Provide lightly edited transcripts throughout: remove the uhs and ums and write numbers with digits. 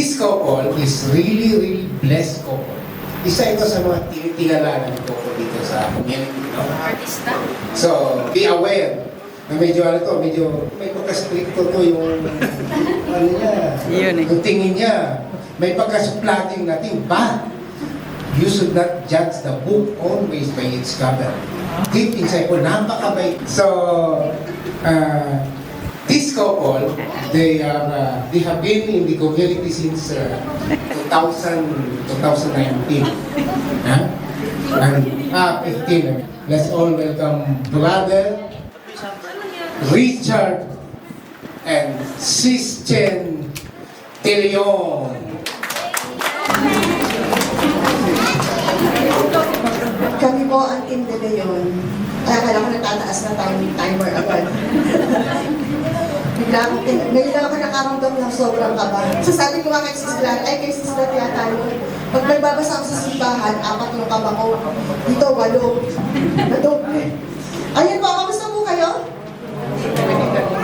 This couple is really blessed couple. Isa ito sa mga tinitingalanan ko dito sa community. No? Artista. So, be aware na medyo may pagka-stricto to yung ano niya, Yun eh. yung tingin niya. May pagka-supplanting natin, but you should not judge the book always by its cover. Deep inside po, napakabait. So, this couple, they have been in the community since 2019. Huh? And, 15. Let's all welcome brother Richard and Sis Chen Tilion. Kami po ang Team De Leon. Akala ko natataas na timer agad. Ngayon lang ako nakaramdam ng sobrang kaba. So sabi ko nga kay Sis Glat, kay Sis Glat yata yun. Pag nagbabasa ako sa simbahan, 4 yung kaba ko. Dito, 8. Nadoble. Ayun po, kamusta po kayo?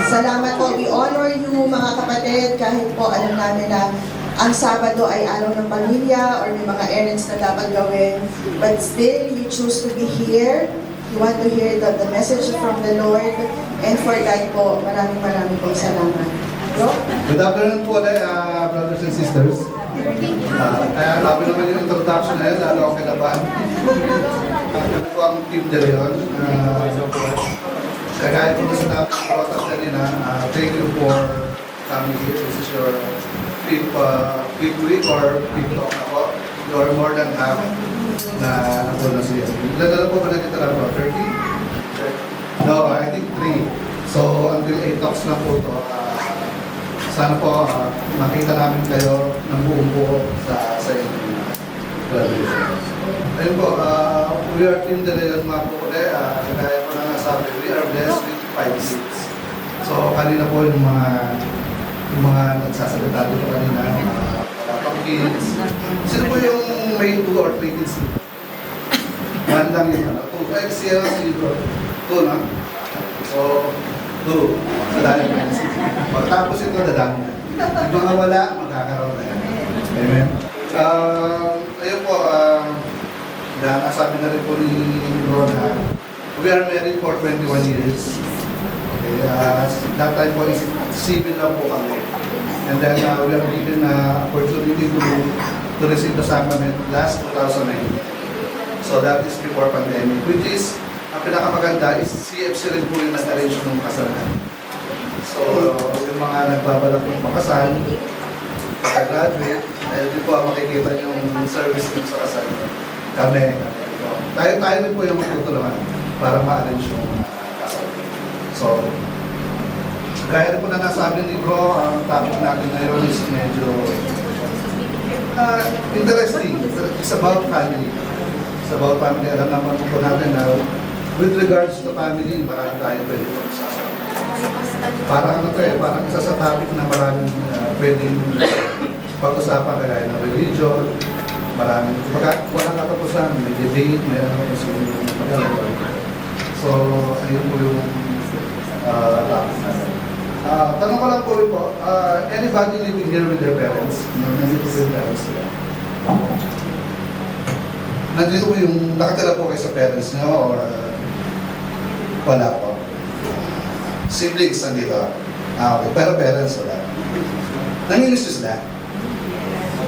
Salamat po. We honor you mga kapatid kahit po alam namin na ang Sabado ay araw ng pamilya or may mga errands na dapat gawin. But still, you choose to be here. You want to hear the message from the Lord. And for that po, maraming pong salamat. Bro? Good afternoon po ulit, brothers and sisters. Kaya labi naman yung introduction na yun, lalo akong kinabahan. Ano po ang Team De Leon. Kagaya po na sinabi ko at kanina, thank you for coming here. This is your fifth week or fifth talk na po. You are more than half na natulong siya. Ilan na po ba nakita po? 30? No, I think 3. So until 8 talks na po ito, sana po makita namin kayo ng buong buo sa inyong graduation. Ayun po, we are Team De Leon mga po ulit. Kaya po na nasabi, we are blessed with 5 seats. So kanina po yung mga nagsasalita dito kanina, mga pang kids. Sino po yung may 2 or 3 kids? One lang yun. 2. Ay, siya siguro. 2 na. So, 2. Sa dami po. Pagkatapos ito, dadami. Yung mga wala, magkakaroon na yan. Amen. Ayun po, nasabi na rin po ni Rona, we are married for 21 years. Okay, that time po is civil lang po kami. And then we are given opportunity to receive the sacrament last 2009. So that is before pandemic, which is, ang pinakamaganda is CFC rin po yung nag-arrange ng kasalan. So yung mga nagbabalak ng makasal, pagka-graduate, di po ang makikita yung service din sa kasal. Kami. Tayo rin po yung magtutulungan para ma-arrange yung kasal. So, gaya rin po na nasabi ni Bro, ang topic natin ngayon is medyo interesting. It's about family. It's about family. Alam naman po natin na with regards to family, marami tayo pwede po sasabi. Parang ano tayo, parang isa sa topic na maraming pwedeng pag-usapan kaya ng religion, maraming, walang katapusan, may debate, may ano po sa pag-alawal. So, ayun po yung topic natin. Tanong ko lang po rin po, anybody living here with their parents? Nandito po yung parents nila. Nandito po yung, nakatira po kayo sa parents niyo or wala po? Siblings nandito? Okay, pero parents wala. Namimiss nyo sila?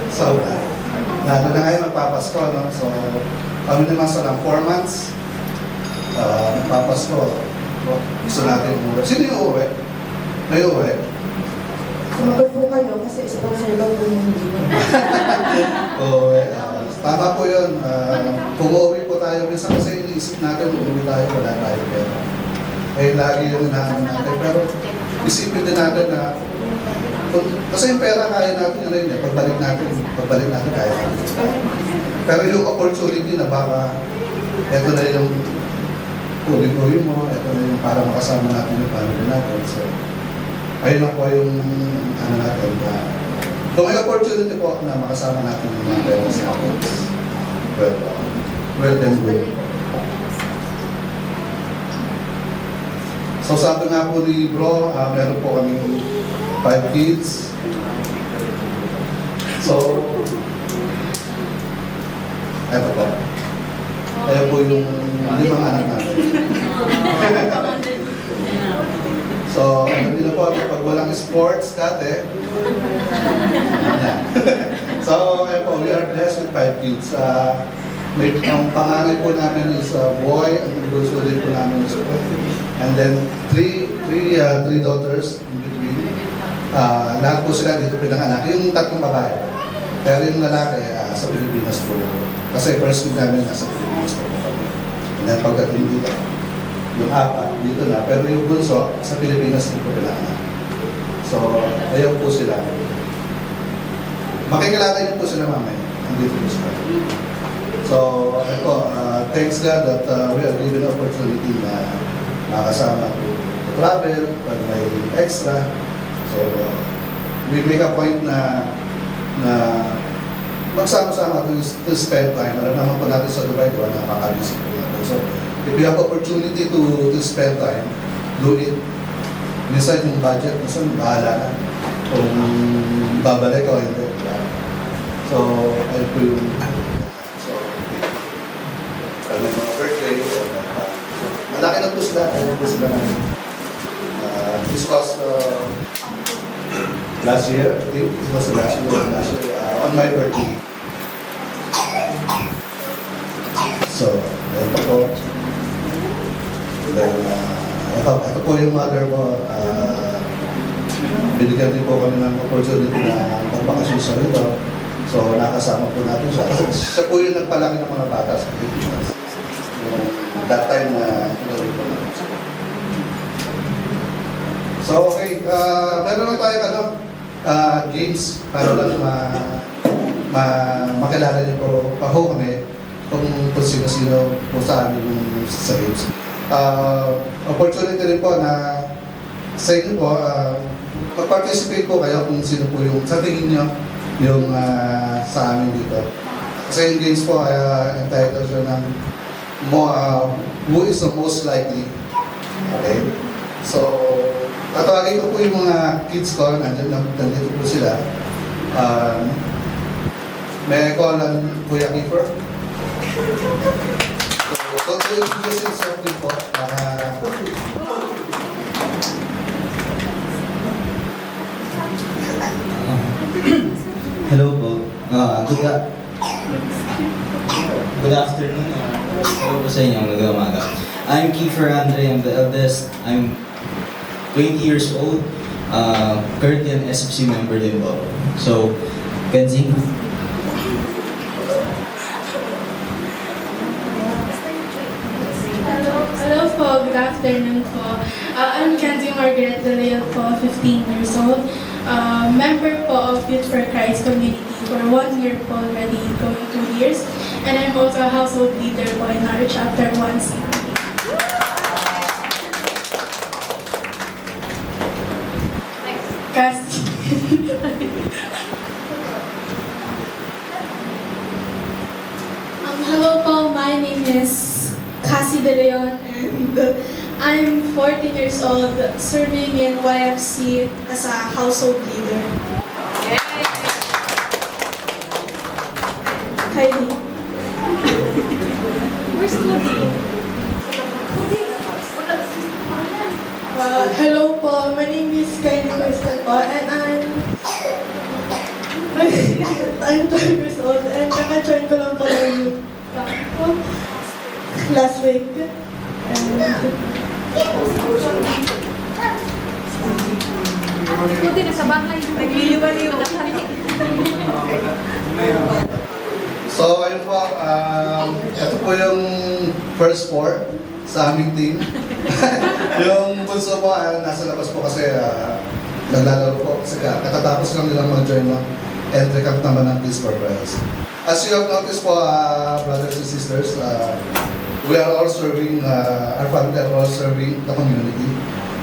So, lalo na ngayon magpapasko, no? So, kami naman sa lang 4 months, magpapasko. Gusto natin umuwi. Sino yung uuwi? May uuwi? Sumagot po kayo kasi isa pang sulaw po yung hindi. Uuwi. Tama po yun. Kung uuwi po tayo, minsan kasi iniisip natin, uuwi tayo, wala tayo pera. Eh, lagi yung hinahanap natin. Pero isipin din natin na kasi yung pera kaya natin yun eh, pagbalik natin kaya natin. Pero yung opportunity na baka eto na yung uli-uli mo, eto na yung para makasama natin yung family natin. So, ayun lang po yung ano natin na kung may opportunity po na makasama natin yung mga parents natin, well then good. So sabi nga po ni Bro, meron po kami 5 kids. So, eto po. Kaya po yung 5 anak namin. So, ano nila po, pag walang sports dati, so, ayun po, we are blessed with 5 kids. Ang pangalan po namin is boy, ang gusto din po namin is boy. And then, three daughters in between. Lahat po sila dito pinanganak. Yung 3 babae. Pero yung lalaki, sa Pilipinas po. Kasi first kid namin nasa Pilipinas po. And then, pagdating dito, yung 4 dito na. Pero yung bunso, sa Pilipinas dito pinanganak. So, ayun po sila. Makikilala niyo po sila mamaya. Andito po sila. So, ako, thanks God that we are given the opportunity na makasama to travel, pag may extra. So, we make a point na magsama-sama to spend time. Alam naman po natin sa Dubai, diba, napaka-busy po natin. So, if you have opportunity to spend time, do it. Minsan yung budget, minsan bahala na kung babalik o hindi. Diba? So, ayun po yung may mga birthday. Malaki na po sila. Ayun po sila na. This was last year. I think it was last year. On my birthday. So, ayun po po. Then, ito po yung mother ko. Binigyan din po kami ng opportunity na magbakasyon sa rito. So, nakasama po natin siya. Kasi siya po yung nagpalaki ng mga bata sa Pilipinas. That time na tinuloy ko na. So, okay. Meron lang tayo games para lang makilala niyo po paho kami kung sino-sino po sa amin yung sa games. Opportunity rin po na sa inyo po, mag-participate po kayo kung sino po yung sa tingin nyo yung sa amin dito. Kasi yung games po, entitled siya ng who is the most likely. Okay? So, tatawagin ko po yung mga kids ko, nandito po sila. May I call on Kuya Kiefer? So, introduce yourself din po. Hello po. Good afternoon. Hello po sa inyo. Magandang umaga. I'm Kiefer Andre. I'm the eldest. I'm 20 years old. Currently an SFC member din po. So, Kenzie. Hello po, good afternoon po. I'm Kenzie Margaret De Leon po, 15 years old. Member po of Youth for Christ community for 1 year po already, going 2 years. And I'm also a household leader po in our chapter 1C. Kasi, hello po, my name is Cassie De Leon and I'm 14 years old, serving in YFC as a household leader. Kylie. Where's Cody? Hello po, my name is Kylie Crystal po and I'm 12 years old and kaka-join ko lang po ng youth camp last week. Buti na sa bahay. Nagliliwaliw. So, ayun po, ito po yung first four sa aming team. Yung bunso po, nasa labas po kasi naglalaro po. Kasi katatapos lang nilang mag-join ng entry camp naman ng Peace for Christ. As you have noticed po, brothers and sisters, we are all serving, our family are all serving the community.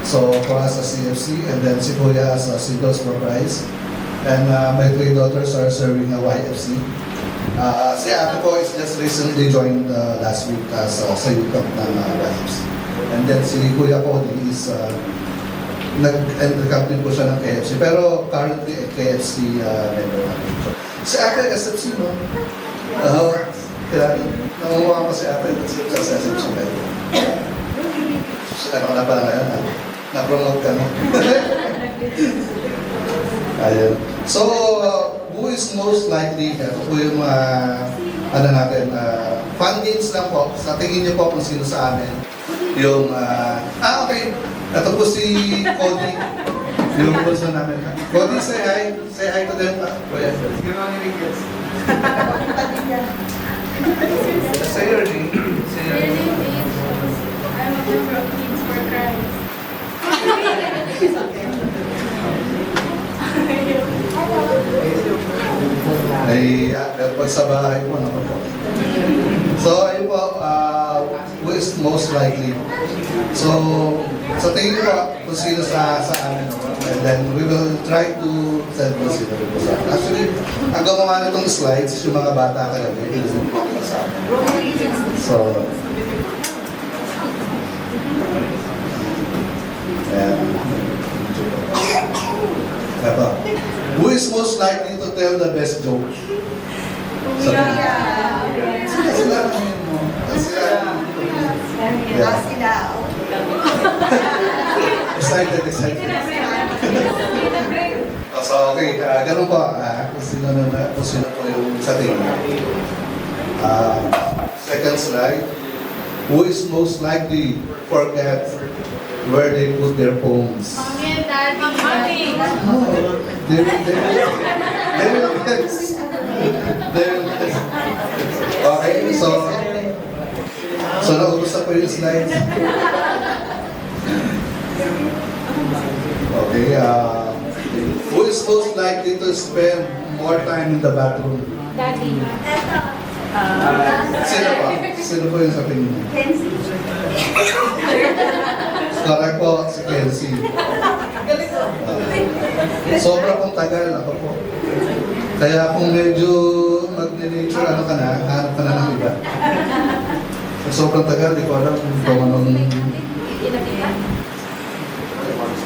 So, for us as CFC, and then si Kuya as Singles for Christ. And my 3 daughters are serving a YFC. Si ate po is just recently joined last week as sa youth camp ng YFC. And then si Kuya po is nag-entry camp din po siya ng KFC. Pero currently KFC member natin. Si ate, SFC, no? Kaya, nangunguha ko si ate sa SFC kayo. Ano ka na pala ngayon, ha? Na-promote ka, no? Ayun. So, who is most likely, ito po yung ano natin, fun games lang po. Sa tingin niyo po kung sino sa amin. Yung, okay. Ito po si Cody. Yung bulso namin. Cody, say hi. Say hi to them. Kuya. Say your name. Say your My name. name is I'm a member of Kids for Christ. Ay, pag sa bahay po, naman po. So, ayun po, who is most likely? So, sa tingin ko, kung sino sa amin. And then, we will try to send kung sino rin po sa amin. Actually, ang gumawa nitong slides, yung mga bata kayo, may ilizin po sa amin. So, ayan. Ito. Who is most likely to tell the best joke? Sila. Sila. Yeah. Excited. So, okay. Ganun po. Kung sino po yung sa tingin. Second slide. Who is most likely forget where they put their phones? Mommy and Daddy. They will guess. Okay, so naubos na po yung slides. Okay, who is most likely to spend more time in the bathroom? Daddy. Sino pa? Sino po yung sa tingin niyo? Correct po, si Kenzie. Sobra pong tagal ako po. Kaya kung medyo mag-nature ano ka na, hanap ka na ng iba. Sobrang tagal, di ko alam kung anong...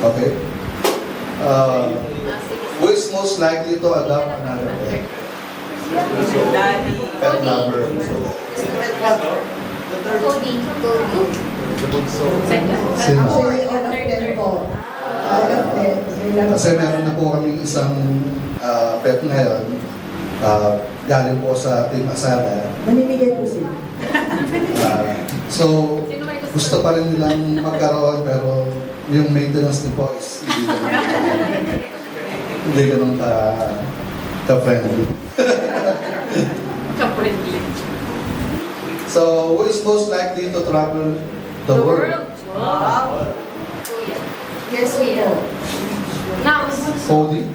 Okay. Who is most likely to adopt another pet? Pet lover. Sino? Actually, all of them po. All of them. Kasi meron na po kami isang pet ngayon. Galing po sa Team Asada. Mamimigay po sila. So, gusto pa rin nilang magkaroon pero yung maintenance din po is hindi ganun ka-friendly. So, who is most likely to travel the world? Yes, we do. Cody?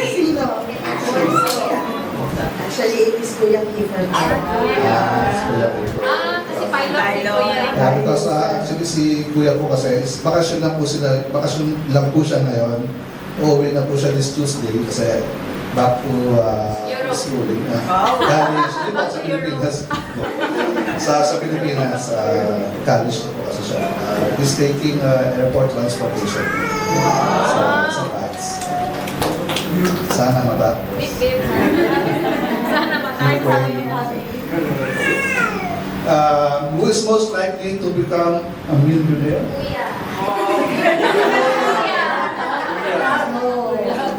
Sino? Actually, it is Kuya Kiefer. Kasi pilot ko yan. Because actually si Kuya po kasi is bakasyon lang po siya ngayon. Uuwi na po siya this Tuesday kasi back to schooling. College, di ba sa Pilipinas? Sa Pilipinas, college na po kasi siya. He's taking airport transportation sa PATS. Sana matapos. Sana matayo tayo. Who is most likely to become a millionaire?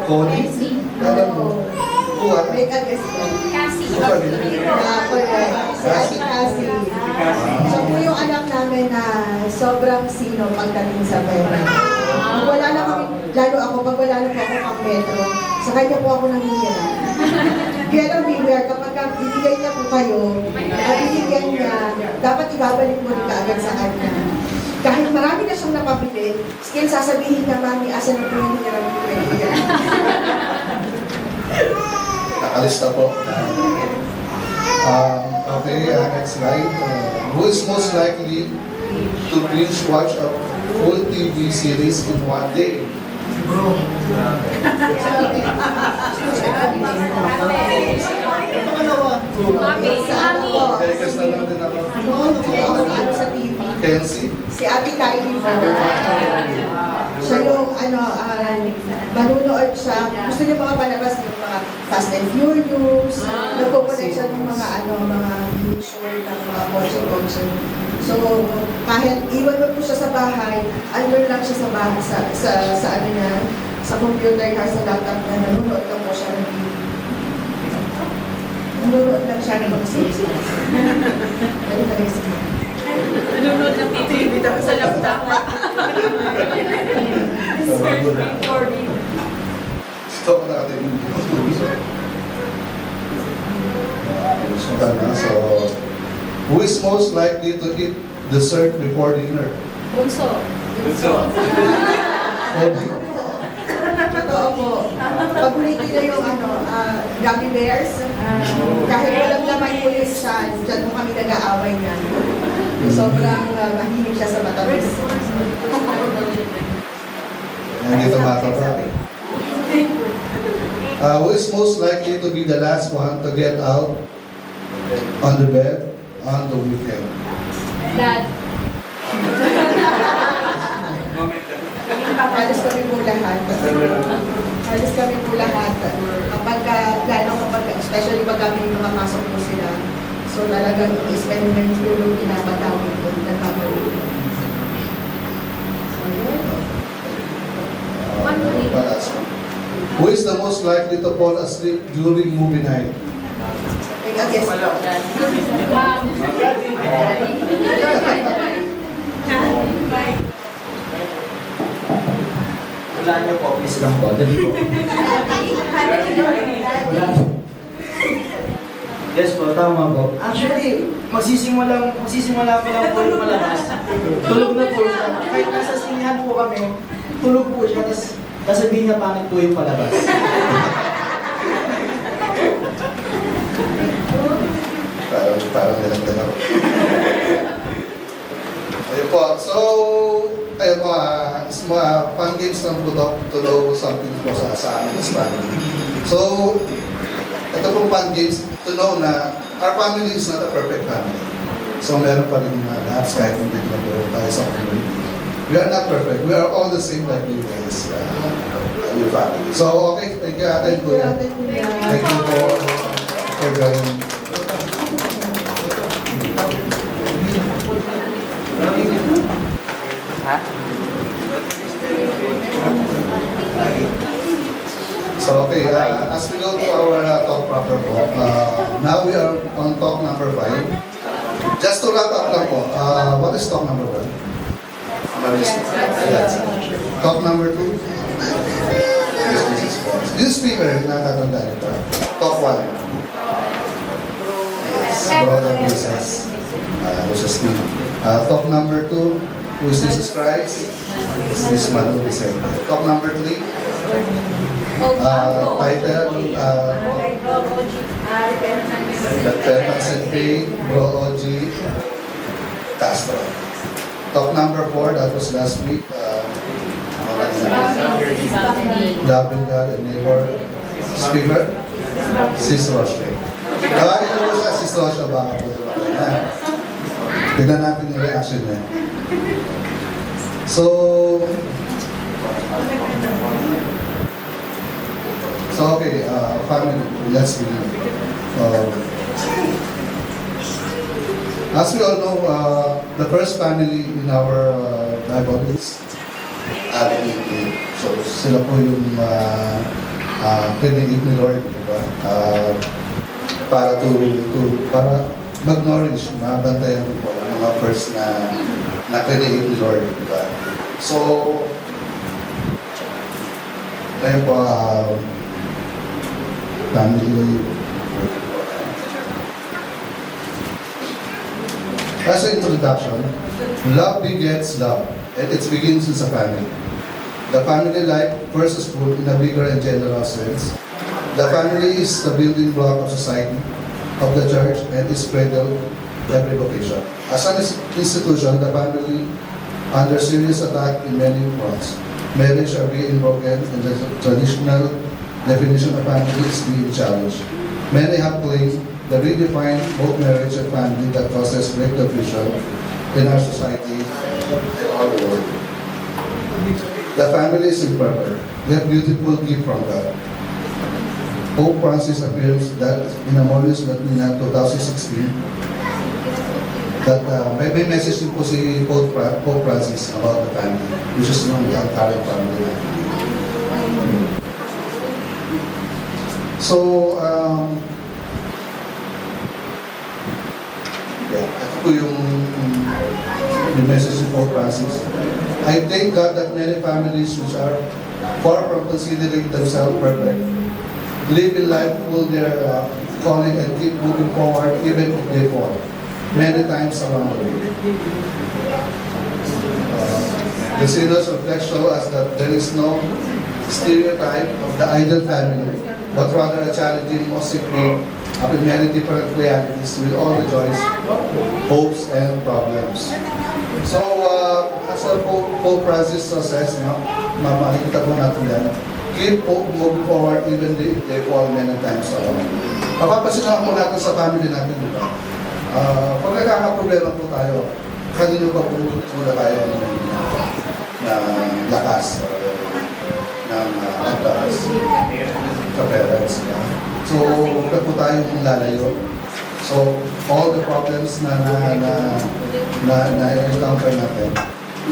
Cody? Alam mo? Kuha? May kagas po. Kuha din. Correct. Si Ate Cassie. So po yung anak namin na sobrang sino pagdating sa pera. Pag wala na kami, lalo ako, pag wala na po ako pang metro, sa kanya po ako nangyayara. Kaya lang beware, kapag bibigay niya po kayo, at binigyan niya, dapat ibabalik mo rin kaagad sa kanya. Kahit marami na siyang napabili, still sasabihin niya, Mami, asa na po yung hirap ko kaibigan. Nakalista po. Okay, next slide. Who is most likely to binge watch a full TV series in one day? Tekas na lang din ako. Ano sa TV? Kenzie? Si Ate Kylie po. Siya yung manunood siya. Gusto niya mga palabas ng mga Fast and Furious, nagpo-collect siya ng mga mga picture ng mga kotse-kotse. So, kahit iwan mo po siya sa bahay, andun lang siya sa bahay, sa ano niya, sa computer niya, sa laptop niya, nanonood lang po siya ng video. Nanonood lang siya ng mga series. Ganun talaga siya. Nanonood ng TV sa laptop. Recording. Stop natin. So, who is most likely to eat dessert before dinner? Bunso. Totoo po. Paborito niya yung gummy bears. Kahit walang laman po yung siya, dyan po kami nag-aaway niya. Sobrang mahilig siya sa matamis. Hindi ito matata. Who is most likely to be the last one to get out on the bed on the weekend? Dad. Halos kami po lahat. Halos kami po lahat. Especially pag kami makapasok po sila. So talagang i-spend na yung pinapatawin po. Nagpapawin. Who is the most likely to fall asleep during movie night? Yes. Wala niyo po, please lang po. Dali po. Yes po, tama po. Actually, magsisimula pa lang po yung palabas. Tulog na po siya. Kahit nasa sinihan po kami, tulog po siya. Tapos sasabihin niya pangit po yung palabas. Parang nilang ako. Ayun po. So, ayun po, mga fun games lang po to know something po sa amin as family. So, ito pong fun games to know na our family is not a perfect family. So, meron pa rin mga laps kahit hindi na po tayo sa community. We are not perfect. We are all the same like you guys, your family. So, okay. Thank you, Ate and Kuya. Thank you for joining. So, okay, as we go to our talk proper po, now we are on talk number 5. Just to wrap up lang po, what is talk number 1? Talk number 2? Yung speaker, nakatanda ito. Talk 1. Yes, brother Jesus. Jesus name. Talk number 2, who is Jesus Christ? Is this man who is said. Talk number 3, title, Repentance and Faith, Bro OG, Castro. Talk number 4, that was last week, Loving God and Neighbor. Speaker, Sis Roche. Kawagin ko po siya, Sis Roche, baka po. Tignan natin yung reaction niya. So, okay, family, let's begin. As we all know, the first family in our Bible is Adam and Eve. So, sila po yung pinigit ni Lord, diba? Para mag-nourish, mabantayan po ang mga first na pinigit ni Lord, diba? So, tayo po, family. As an introduction, love begets love, and it begins with a family. The family life first is put in a bigger and general sense. The family is the building block of society, of the church, and is cradle every vocation. As an institution, the family under serious attack in many fronts. Marriage are being broken, and the traditional definition of family is being challenged. Many have claimed the redefined both marriage and family that causes great confusion in our society and all the world. The family is imperfect, yet beautiful gift from God. Pope Francis appears that in a Memorials Latina 2016 that may message din po si Pope Francis about the family, which is yung current family. So, ito po yung message ni Pope Francis. I thank God that many families which are far from considering themselves perfect live in life full their calling and keep moving forward even if they fall many times along the way. The Synod's reflects show us that there is no stereotype of the ideal family, but rather a challenging, mostly of many different realities with all the joys, hopes, and problems. So, as Pope Francis says, makikita po natin yan, keep moving forward even if they fall many times along. Papapasin po natin sa family natin, di ba? Pag nagkakaproblema po tayo, kanino ba po muna tayo ng lakas, ng lakas sa parents. So, huwag po tayong lalayo. So, all the problems na encounter natin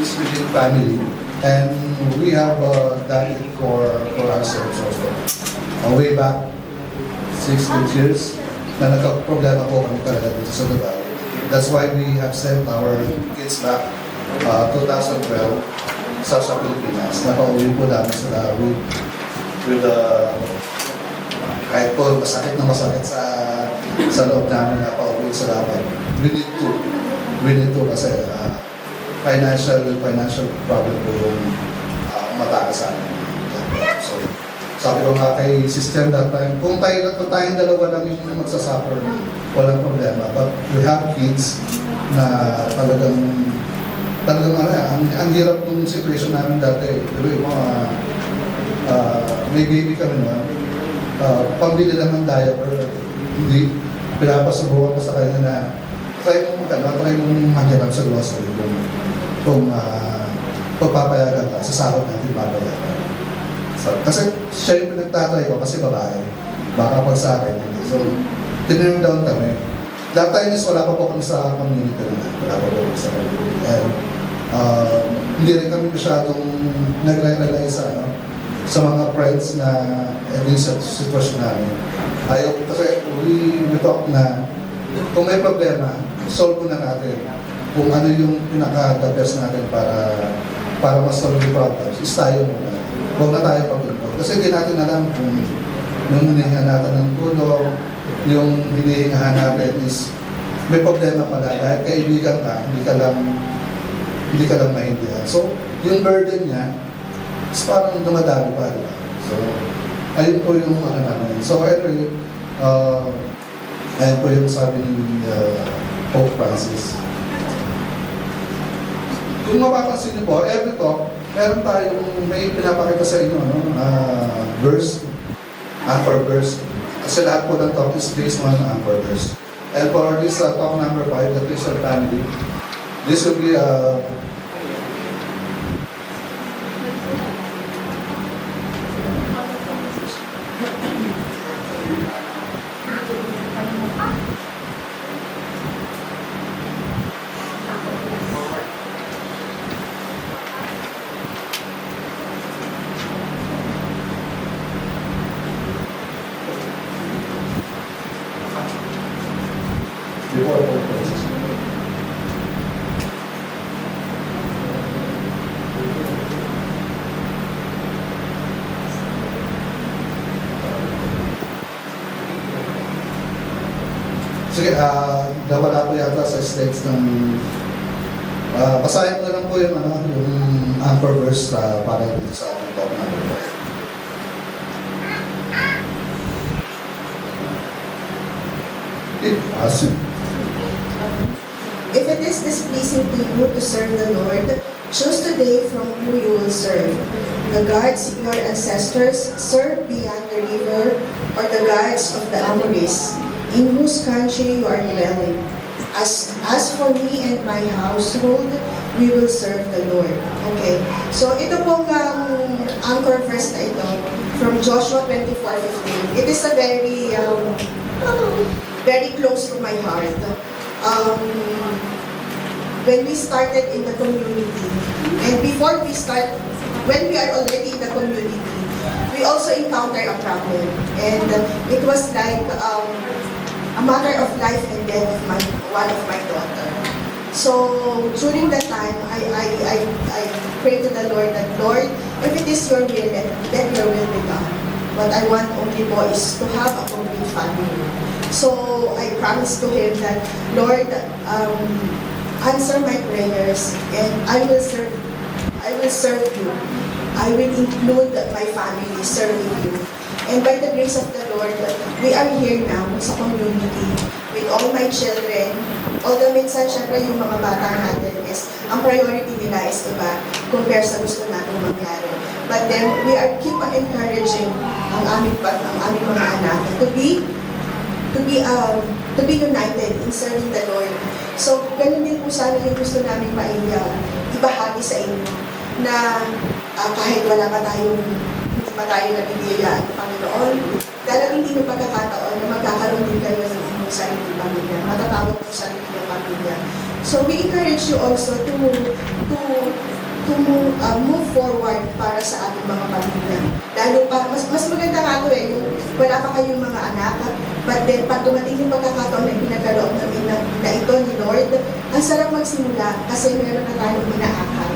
is within family. And we have done it for ourselves also. Way back 6 years, na nagka-problema po kami talaga dito sa lugar. That's why we have sent our kids back 2012 sa Pilipinas. Napauwi po namin sila with kahit po masakit sa loob namin na pauwi sila. We need to kasi financial problem po yung matakas sa amin. So, sabi ko nga kay sister that time, kung tayong dalawa lang yung magsasuffer, walang problema. But we have kids na talagang ang hirap ng situation namin dati. Pero may baby kami na, pambili lang ng diaper, hindi, pinapasubukan ko sa kanya na try mong maghirap sa grocery kung pagpapayagan ka, sa sahod natin papayagan. So, kasi siya yung pinagtatry ko kasi babae. Baka pag sa akin. So, tinurn down kami. That time is wala pa po kami sa community na. Wala pa po kami sa community. And hindi rin kami masyadong nagre-rely sa mga friends na sa sitwasyon namin. Ayaw kasi we talk na kung may problema, solve na natin. Kung ano yung pinaka-the best natin para ma-solve yung problems, is tayo muna. Huwag na tayo pag-involve. Kasi hindi natin alam kung yung hinihinga natin ng tulong, yung hinihingahan natin is may problema pala. Dahil kaibigan ka, hindi ka lang maintindihan. So, yung burden niya, is parang dumadami pa. Diba? So, ayun po yung namin. So, anyway, ayun po yung sabi ni Pope Francis. Kung mapapansin niyo po, every talk, meron tayong may pinapakita sa inyo, verse, anchor verse. Kasi lahat po ng talk is based on anchor verse. And for this talk number 5, the Christian family, this will be before Pope Francis. Sige, nawala po yata sa slides ng basahin ko na lang po yung anchor verse para dito sa ating talk number 5. If it is displeasing to you to serve the Lord, choose today from who you will serve. The gods your ancestors served beyond the river, or the gods of the Amorites, in whose country you are dwelling. As for me and my household, we will serve the Lord. Okay. So ito pong anchor verse na ito from Joshua 24:15. It is a very close to my heart. When we started in the community, and before we start, when we are already in the community, we also encounter a problem. And it was like a matter of life and death of one of my daughter. So during that time, I prayed to the Lord that, Lord, if it is your will, let your will be done. What I want only po is to have a complete family. So I promised to Him that, Lord, answer my prayers, and I will serve you. I will include my family serving you. And by the grace of the Lord, we are here now sa community with all my children. Although minsan, syempre, yung mga bata natin is, ang priority nila is iba compare sa gusto natin mangyari. But then, we are keep on encouraging ang aming mga anak to be united in serving the Lord. So, ganun din po sana yung gusto namin ibahagi sa inyo na kahit wala pa hindi pa tayo nabibiyayaan ng Panginoon, darating din yung pagkakataon na magkakaroon din kayo ng inyong sarili pamilya, matatawag po sarili ng pamilya. So, we encourage you also to move forward para sa ating mga pamilya. Lalo pa, mas maganda nga ito yung wala pa kayong mga anak, but then pag dumating yung pagkakataon na pinagkaloob namin na ito ni Lord, ang sarap magsimula kasi meron na tayong inaakay.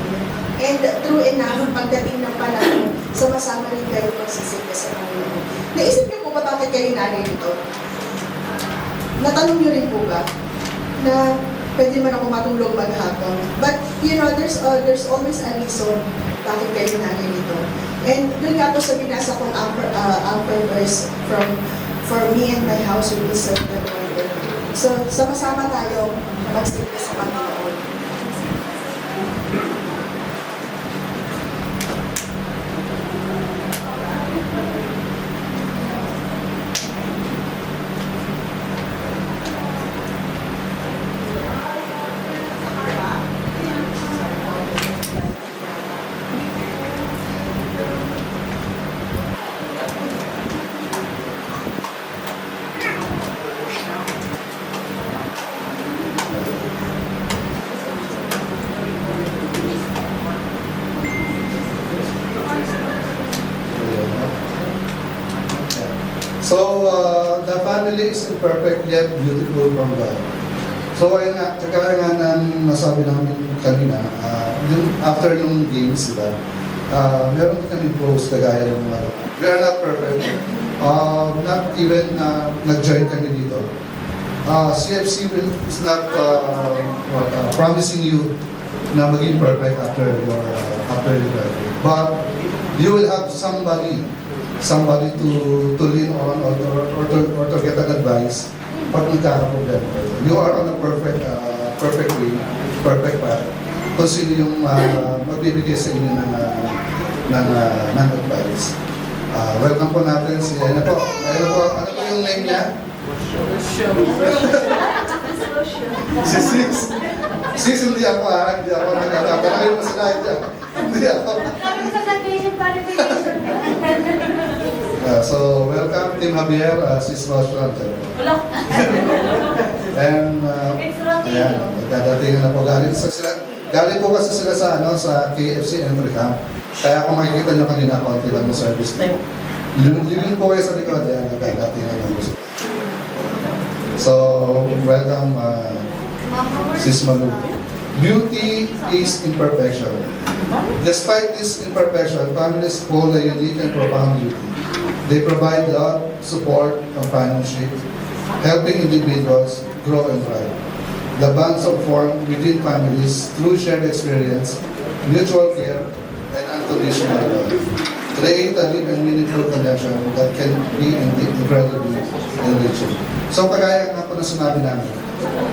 And true enough, pagdating ng panahon, sama-sama rin kayo magsisigla sa Panginoon. Naisip niyo po ba bakit kayo narito? Natanong niyo rin po ba na pwede man ako matulog maghapon? But, there's always a reason bakit kayo narito. And doon nga po sa binasa kong anchor verse for me and my house we will serve the Lord. So, sama-sama tayo magsigla sa Panginoon. So, the family is imperfect yet beautiful from God. So, ayun nga, kagaya nga ng nasabi namin kanina, after yung games, diba, meron din kami post kagaya ng we are not perfect. Not even nag-join kami dito. CFC is not promising you na maging perfect after your graduate. But you will have somebody to lean on or to get an advice pag nagkakaproblema kayo. You are on a perfect way, perfect path. Kung sino yung magbibigay sa inyo ng advice. Welcome po natin si Ayla po. Ayla po, ano po yung name niya? Si Sis. Sis, hindi ako nagkakata. Ano yung masalahin dyan? Hindi ako. So, welcome Team Javier, Sis Roshan. And, ayan, magdadatingan na po. Galing po kasi sila sa KFC entry camp. Kaya kung makikita nyo kanina, konti lang yung service na. Yun po kayo sa likod, ayan, magdadatingan na po. So, welcome, Sis Malu. Beauty is imperfection. Despite this imperfection, families hold a unique and profound beauty. They provide love, support, companionship, helping individuals grow and thrive. The bonds are formed within families through shared experience, mutual care, and unconditional love. Create a deep and meaningful connection that can be incredibly enriching. So, kagaya nga po na sinabi namin,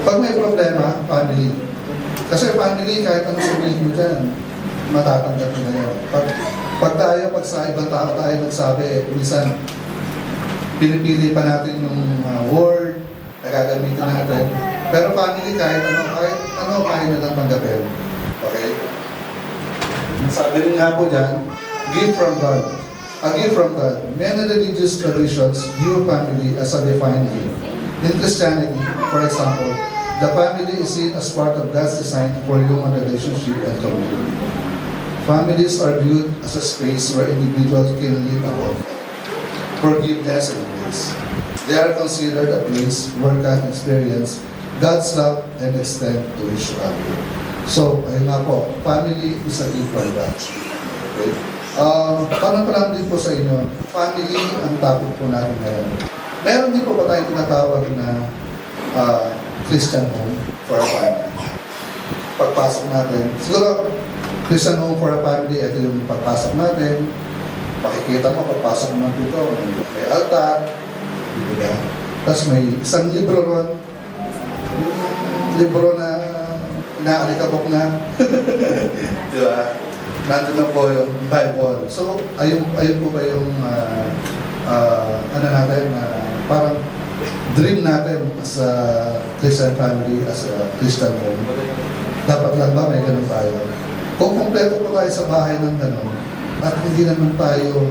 pag may problema, family. Kasi family, kahit ano sabihin mo dyan, matatanggap mo na yan. Pag sa ibang tao tayo nagsabi, minsan, pinipili pa natin yung word na gagamitin natin. Pero family, kahit ano, kaya na lang tanggapin. Okay? Sabi rin nga po dyan, gift from God. A gift from God. Many religious traditions view family as a defined gift. In Christianity, for example, the family is seen as part of God's design for human relationship and community. Families are viewed as a space where individuals can live above forgiveness and grace. They are considered a place where can experience God's love and extend to each other. So, ayun nga po, family is a gift from God. Okay? Parang pa lang din po sa inyo, family ang topic po natin ngayon. Meron din po ba tayong tinatawag na Christian home for a family? Pagpasok natin, siguro Christian home for a family, ito yung pagpasok natin. Makikita mo, pagpasok mo dito, may altar, diba? Tapos may isang libro ron, yung libro na inaalikabok na. Diba? Nandun na po yung Bible. So, ayun po ba yung ano natin, parang dream natin as a Christian family, as a Christian home. Dapat lang ba may ganun tayo? Kung kumpleto po tayo sa bahay ng ganun, at hindi naman tayo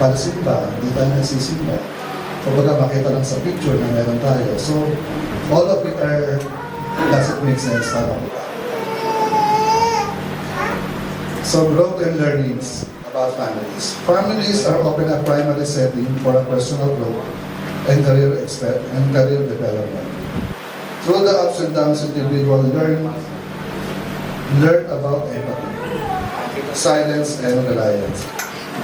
pagsimba, hindi tayo nagsisimba. Kumbaga makita lang sa picture na meron tayo. So, all of it doesn't make sense. Tama po ba? So, growth and learnings about families. Families are often a primary setting for a personal growth and career development. Through the ups and downs, individuals learn about empathy, silence, and reliance.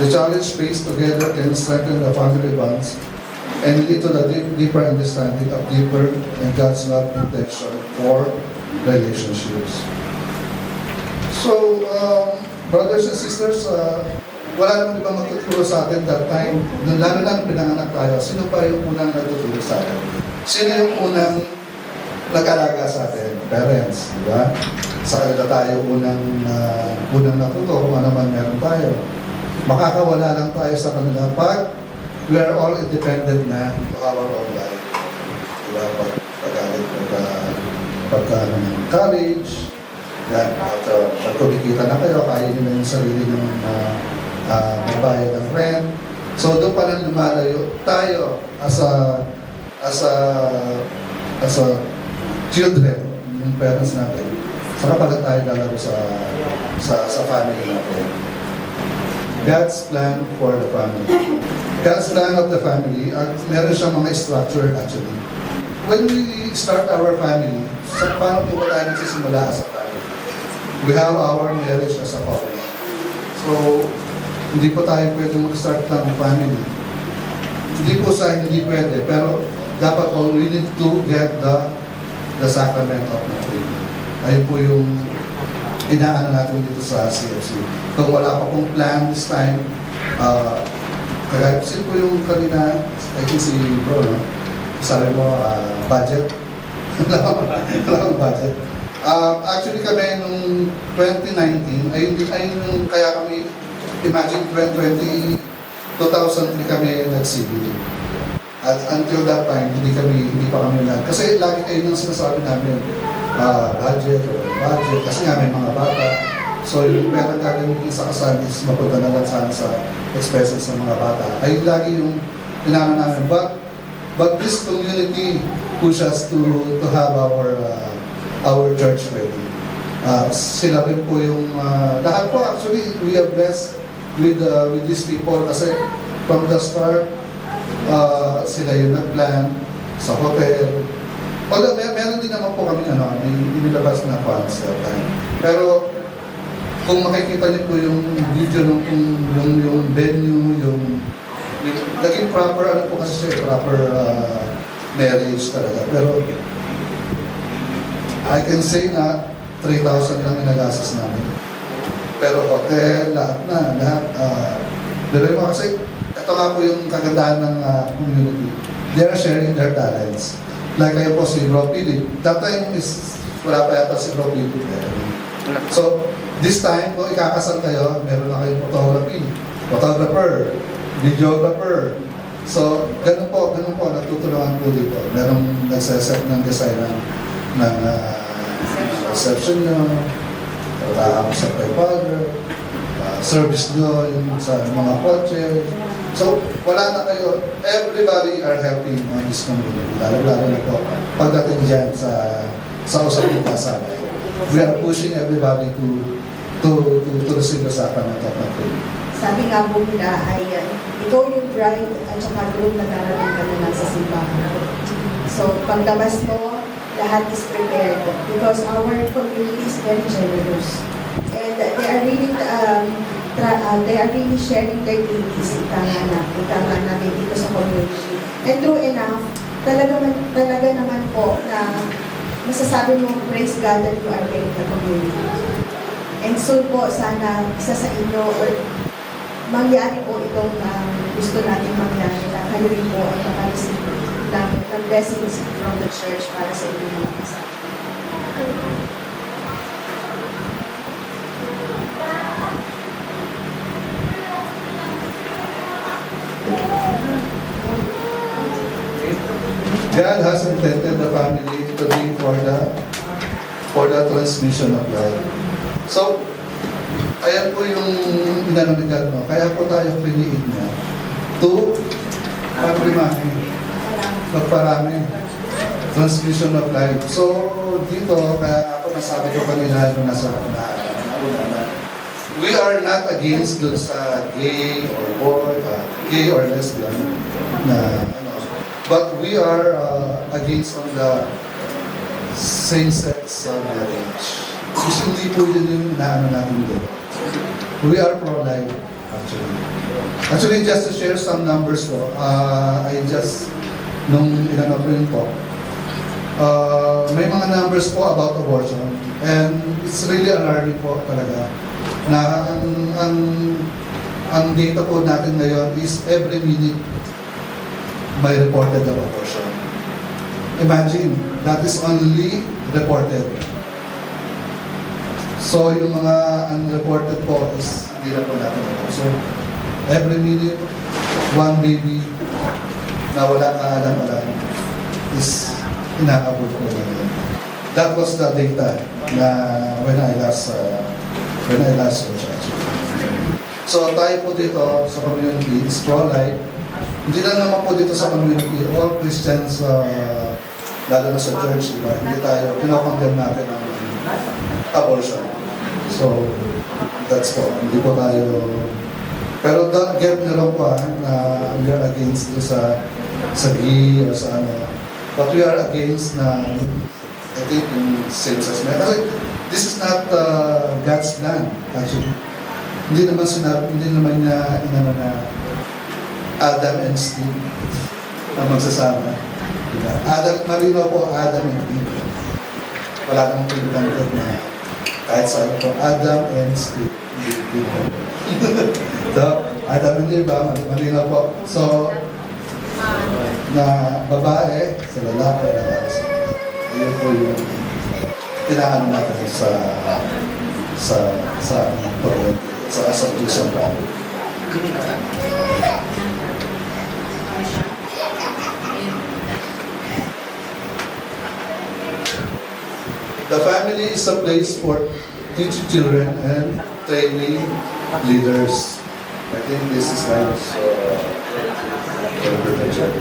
The challenge faced together can strengthen the family bonds and lead to the deeper understanding of deeper and God's love intention for relationships. So, brothers and sisters, wala naman ibang magtuturo sa atin that time, lalo na nung pinanganak tayo, sino pa yung unang nagtuturo sa atin? Sino yung unang nag-alaga sa atin? Parents, di ba? Sa kanila tayo unang natuto kung ano man meron tayo. Makakawala lang tayo sa kanila pag we are all independent na to our own life. Diba? Pagka college, yan, at pag kumikita na kayo, kaya nyo na yung sarili ng magbayad ng rent. So doon pa lang lumalayo tayo as a children, yung parents natin. Saka pala tayo lalaro sa family natin. God's plan for the family. God's plan of the family, meron siyang mga structure actually. When we start our family, paano po ba tayo nagsisimula as a family? We have our marriage as a couple. So, hindi po tayo pwede mag-start ng family. Hindi po sa hindi pwede, pero dapat po we need to get the sacrament of marriage. Ayun po yung inaano natin dito sa CFC. Kung wala pa pong plan this time, kagaya po yung kanina, I think si bro, no? Sabi mo, budget. Wala akong budget. Actually kami nung 2019, ayun kaya kami, imagine 2003 kami nag-CBD. At until that time, hindi pa kami lahat. Kasi lagi kayo nang sinasabi namin, budget, kasi nga may mga bata. So yung pera gagawin sa kasal is mapunta na lang sana sa expenses ng mga bata. Ayun lagi yung pinano namin. But this community push us to have our church ready. Sila rin po yung lahat po actually we are blessed with these people kasi from the start sila yung nag-plan sa hotel. Although meron din naman po kami may inilabas na funds that time. Pero kung makikita niyo po yung video yung venue, yung naging proper po kasi siya, proper marriage talaga. Pero I can say na 3,000 lang inagastos namin. Pero hotel, lahat. Pero yung kasi, ito nga po yung kagandahan ng community. They are sharing their talents. Like kayo po si Bro Philip. That time is, wala pa yata si Bro Philip. So, this time, kung ikakasal kayo, meron na kayong photographer, videographer. So, ganun po, natutulungan po dito. Merong nagsaset ng design ng reception nyo, sa prepare, service nyo, yung sa mga kotse. So, wala na kayo. Everybody are helping on this community. Lalo na po pagdating dyan sa usaping kasama. We are pushing everybody to receive the sacrament of baptism. Sabi nga po nila ay ikaw yung bride at saka doon nagarating ka na lang sa simbahan. So, paglabas mo, lahat is prepared because our community is very generous. And they are really sharing their duties, ika nga namin dito sa community. And true enough, talaga naman po na masasabi mo, praise God that you are here in the community. And soon po, sana isa sa inyo or mangyari po itong gusto natin mangyari na kayo rin po ay makareceive ng blessings from the church para sa inyong mga kasama. God has intended the family to be for the transmission of life. So, ayan po yung inano ni God, no? Kaya po tayo piniin niya to magparami. Transmission of life. So, dito, kaya ako nasabi ko kanina nung nasa we are not against dun sa gay or lesbian na but we are against on the same-sex marriage. Kasi hindi po yun yung naano natin dito. We are pro-life, actually. Actually, just to share some numbers po, nung inano ko yun po, may mga numbers po about abortion. And it's really alarming po talaga na ang data po natin ngayon is every minute may reported of abortion. Imagine, that is only reported. So, yung mga unreported po is hindi na po natin ito. So, every minute, one baby na wala kaalam-alam is inaabot po natin. That was the data na when I last searched actually. So, tayo po dito sa community is pro-life. Hindi lang naman po dito sa community, all Christians, lalo na sa church, diba? Hindi tayo, pinakondemn natin ang abortion. So, that's po. Hindi po tayo, pero don't get me wrong po, na we are against do sa gay or sa ano. But we are against na, I think, in same-sex marriage. Kasi this is not God's plan, actually. Hindi naman niya inano na Adam and Steve na magsasama. Diba? Marino po, Adam and Eve. Wala kang pinagkantot na kahit saan po, Adam and Steve. So, Adam and Eve, marino po. So, na babae sa lalaki na kasi. Ayun po yung kailangan natin sa assumption pa. The family is a place for teaching children and training leaders. I think this is nice for picture.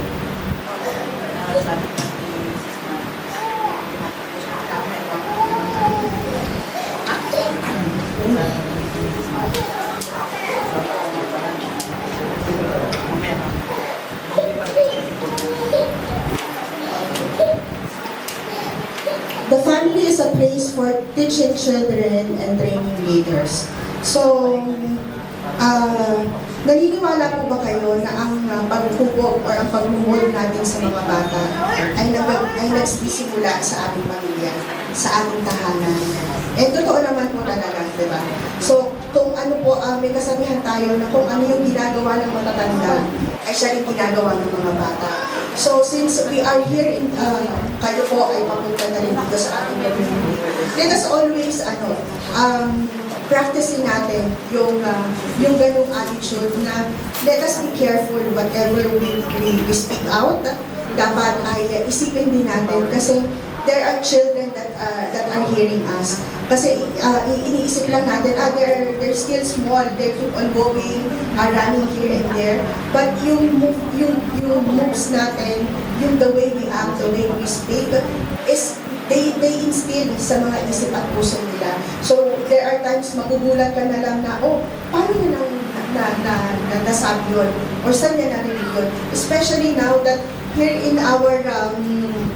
The family is a place for teaching children and training leaders. So, naniniwala po ba kayo na ang pagpupog or ang pagmumul natin sa mga bata ay nagsisimula sa ating pamilya, sa ating tahanan? Eh, totoo naman po talaga, di ba? So, kung ano po, may kasabihan tayo na kung ano yung ginagawa ng matatanda, ay siya rin ginagawa ng mga bata. So, since we are here, kayo po ay papunta na rin dito sa ating community. Let us always, practicing natin yung ganung attitude na let us be careful whatever we speak out. Dapat ay isipin din natin kasi there are children that are hearing us. Kasi iniisip lang natin, they're still small, they keep on going, running here and there. But yung moves natin, yung the way we act, the way we speak, is they instill sa mga isip at puso nila. So there are times magugulat ka na lang na, oh, paano niya nasabi yun? Or saan niya narinig yun? Especially now that here in our,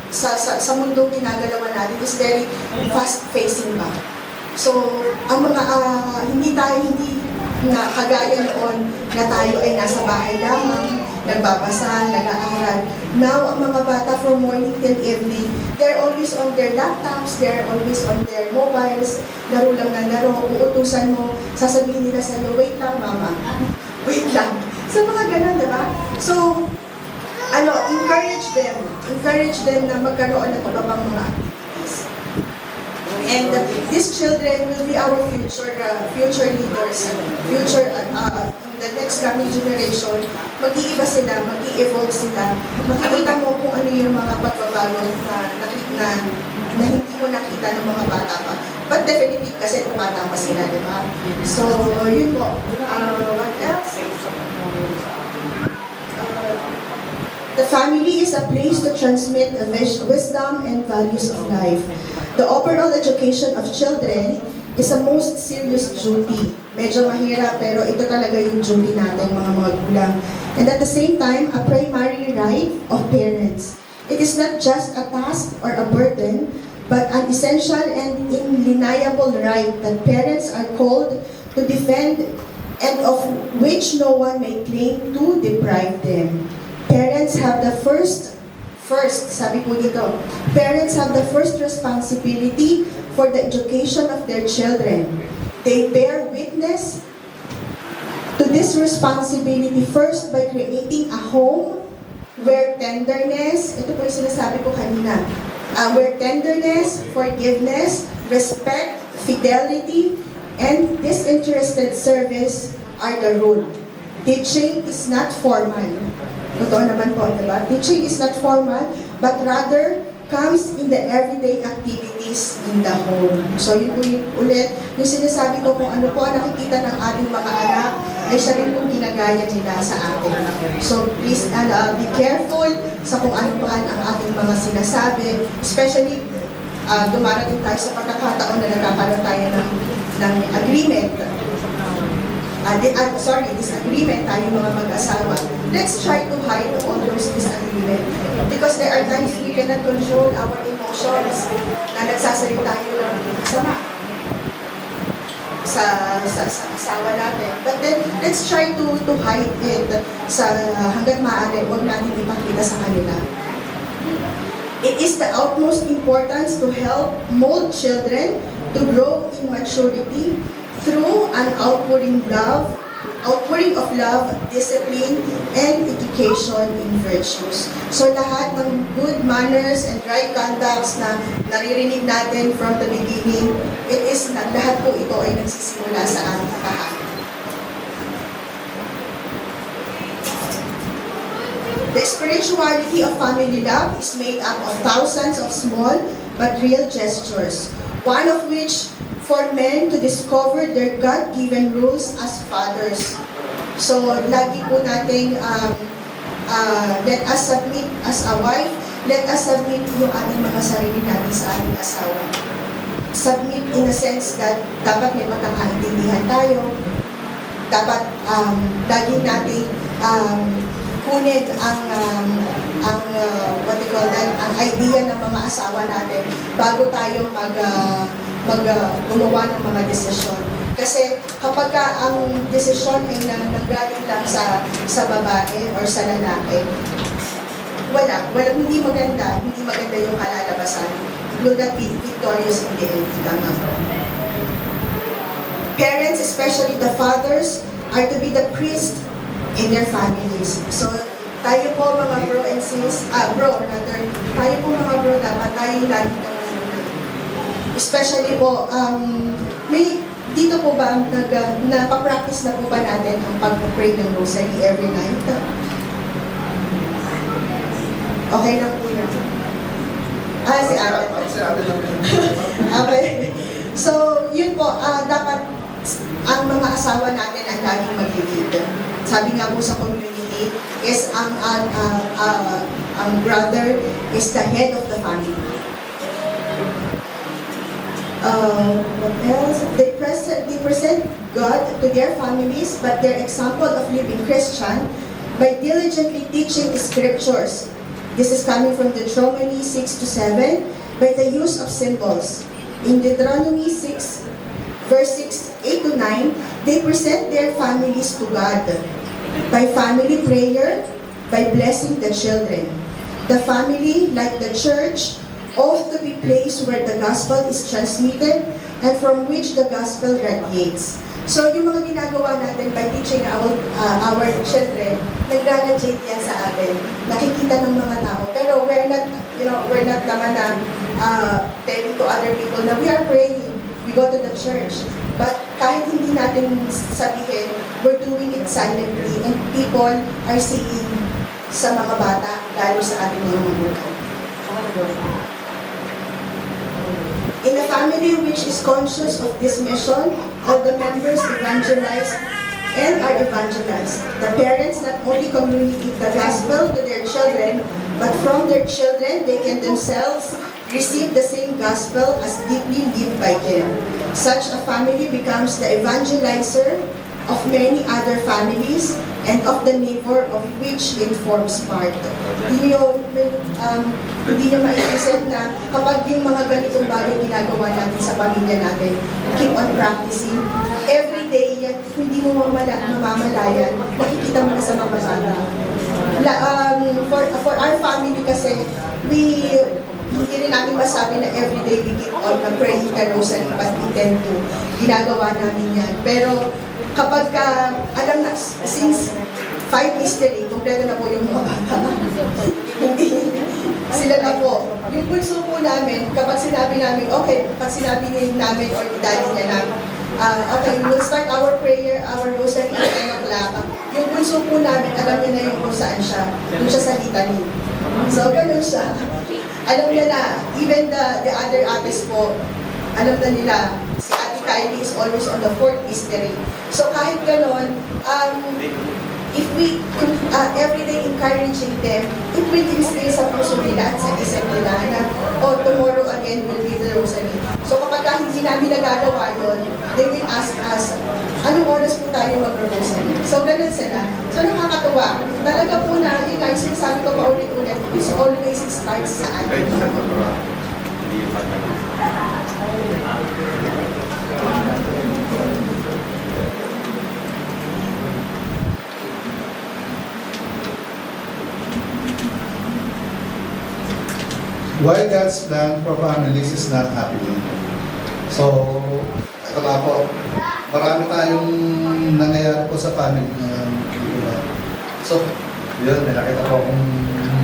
sa mundong ginagalawan natin is very fast-facing ba? So, ang mga, hindi na kagaya noon na tayo ay nasa bahay lamang, nagbabasa, nag-aaral. Now, ang mga bata from morning till evening, they're always on their laptops, they're always on their mobiles, laro lang na laro, uutusan mo, sasabihin nila sa'yo, wait lang mama, wait lang. So, mga ganun, di ba? So, encourage them na magkaroon ng iba pang mga activities. And these children will be our future leaders, the next coming generation. Mag-iiba sila, mag-i-evolve sila. Makikita mo kung ano yung mga pagbabago na hindi mo nakita ng mga bata pa. But definitely kasi tumata pa sila, di ba? So, yun po. What else? The family is a place to transmit the wisdom and values of life. The overall education of children is a most serious duty. Medyo mahirap, pero ito talaga yung duty natin, mga magulang. And at the same time, a primary right of parents. It is not just a task or a burden, but an essential and inalienable right that parents are called to defend and of which no one may claim to deprive them. Parents have the first, sabi po dito, parents have the first responsibility for the education of their children. They bear witness to this responsibility first by creating a home where tenderness, ito po yung sinasabi ko kanina, where tenderness, forgiveness, respect, fidelity, and disinterested service are the rule. Teaching is not formal. Totoo naman po, diba? Teaching is not formal, but rather comes in the everyday activities in the home. So yun po yung ulit, yung sinasabi ko kung ano po ang nakikita ng ating mga anak, ay siya rin po ginagaya nila sa atin. So please be careful sa kung ano pa ang ating mga sinasabi, especially dumarating tayo sa pagkakataon na nagkakaroon tayo ng agreement. Disagreement tayo mga mag-asawa. Let's try to hide all those disagreement. Because there are times we cannot control our emotions na nagsasalita tayo ng sama sa asawa natin. But then, let's try to hide it hanggang maaari, huwag natin ipakita sa kanila. It is the utmost importance to help mold children to grow in maturity through an outpouring of love, discipline, and education in virtues. So lahat ng good manners and right conducts na naririnig natin from the beginning, lahat po ito ay nagsisimula sa ating tahanan. The spirituality of family love is made up of thousands of small but real gestures, one of which for men to discover their God-given roles as fathers. So, lagi po nating let us submit as a wife, let us submit yung ating mga sarili natin sa ating asawa. Submit in a sense that dapat may magkakaintindihan tayo, dapat lagi nating kunin ang ang idea ng mga asawa natin bago tayo gumawa ng mga desisyon. Kasi kapag ang desisyon ay nanggaling lang sa babae or sa lalaki, hindi maganda yung kalalabasan. It will not be victorious in the end. Parents, especially the fathers, are to be the priest in their families. So, tayo po mga bro and sis, tayo po mga bro, dapat tayo lagi especially po, dito po ba, napapractice na po ba natin ang pag-pray ng rosary every night? Okay lang po yun. Si ate. Si ate lang. Okay. So, yun po, dapat ang mga asawa natin ang laging mag-lead. Sabi nga po sa community, is ang brother is the head of the family. What else? They present God to their families, but their example of living Christian by diligently teaching the scriptures. This is coming from Deuteronomy 6-7, by the use of symbols. In Deuteronomy 6, verse 8-9, they present their families to God by family prayer, by blessing the children. The family, like the church, ought to be placed where the gospel is transmitted and from which the gospel radiates. So yung mga ginagawa natin by teaching our children, nag-graduate yan sa atin. Nakikita ng mga tao. Pero we're not naman na telling to other people na we are praying, we go to the church. But kahit hindi natin sabihin, we're doing it silently and people are seeing sa mga bata, lalo sa ating mga magulang. In a family which is conscious of this mission, all the members evangelize and are evangelized. The parents not only communicate the gospel to their children, but from their children they can themselves receive the same gospel as deeply lived by them. Such a family becomes the evangelizer of many other families and of the neighbor of which it forms part. Hindi nyo maiisip na kapag yung mga ganitong bagay ginagawa natin sa pamilya natin, keep on practicing, every day, yan, hindi mo mamamalayan, makikita mo na sa mga bata. For our family kasi, hindi rin natin masabi na everyday we keep on na praying the rosary, but we tend to ginagawa namin yan. Pero kapag alam na, since 5 history, kompleto na po yung mga bata. Hindi, sila na po. Yung bunso po namin, kapag sinabi namin, okay, pag sinabi namin or daddy niya na, okay, we'll start our prayer, our rosary at 10 o'clock. Yung bunso po namin, alam niya na yung kung saan siya. Doon siya sa litany. So, ganun siya. Alam niya na, even the other ates po, alam na nila, si Ate Kylie is always on the 4th mystery. So kahit gano'n, if we everyday encouraging them, it will instill sa puso nila at sa isip nila na, oh, tomorrow again will be the rosary. So kapag hindi namin nagagawa yun, they will ask us, anong oras po tayo mag-rosary? So ganun sila. So nakakatuwa. Talaga po na, yun nga, yung sinasabi ko pa ulit-ulit, is always starts sa atin. Why God's plan for families is not happening. So, ito nga po, marami tayong nangyayari po sa family ngayon. So, yun, may nakita po akong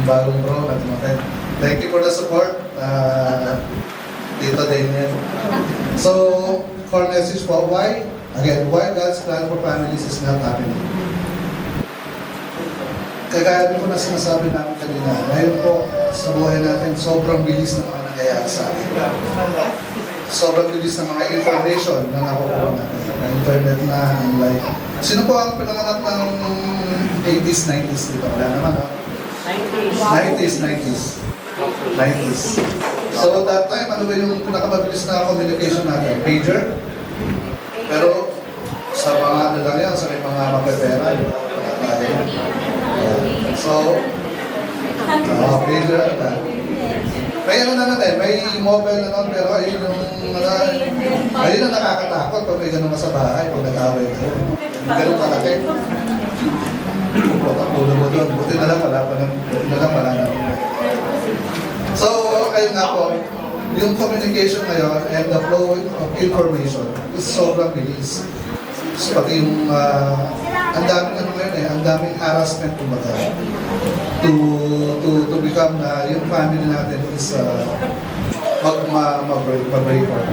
bagong bro na tumatay. Thank you for the support, Tito Daniel. So, core message po, why God's plan for families is not happening. Kagaya ko na sinasabi namin kanina, ngayon po sa buhay natin, sobrang bilis ng mga nangyayari sa atin. Sobrang bilis ng mga information na nakukuha natin. Na internet na, like, sino po ang pinanganak ng 80s, 90s dito? Wala naman, ha? 90s. So that time, ano ba yung pinakamabilis na communication natin? Pager? Pero sa mga ano lang yan, sa may mga mapepera, so, pager na. May ano na natin, may mobile na nun, pero ayun yung nakakatakot pag may ganun ka sa bahay, pag nag-away ka. Ganun kalaki. Pulo mo doon. Buti na lang wala na. So, ayun nga po, yung communication ngayon and the flow of information is sobrang bilis. So, pati yung, ang daming ano ngayon ang daming harassment kumbaga to become na yung family natin is mag-break or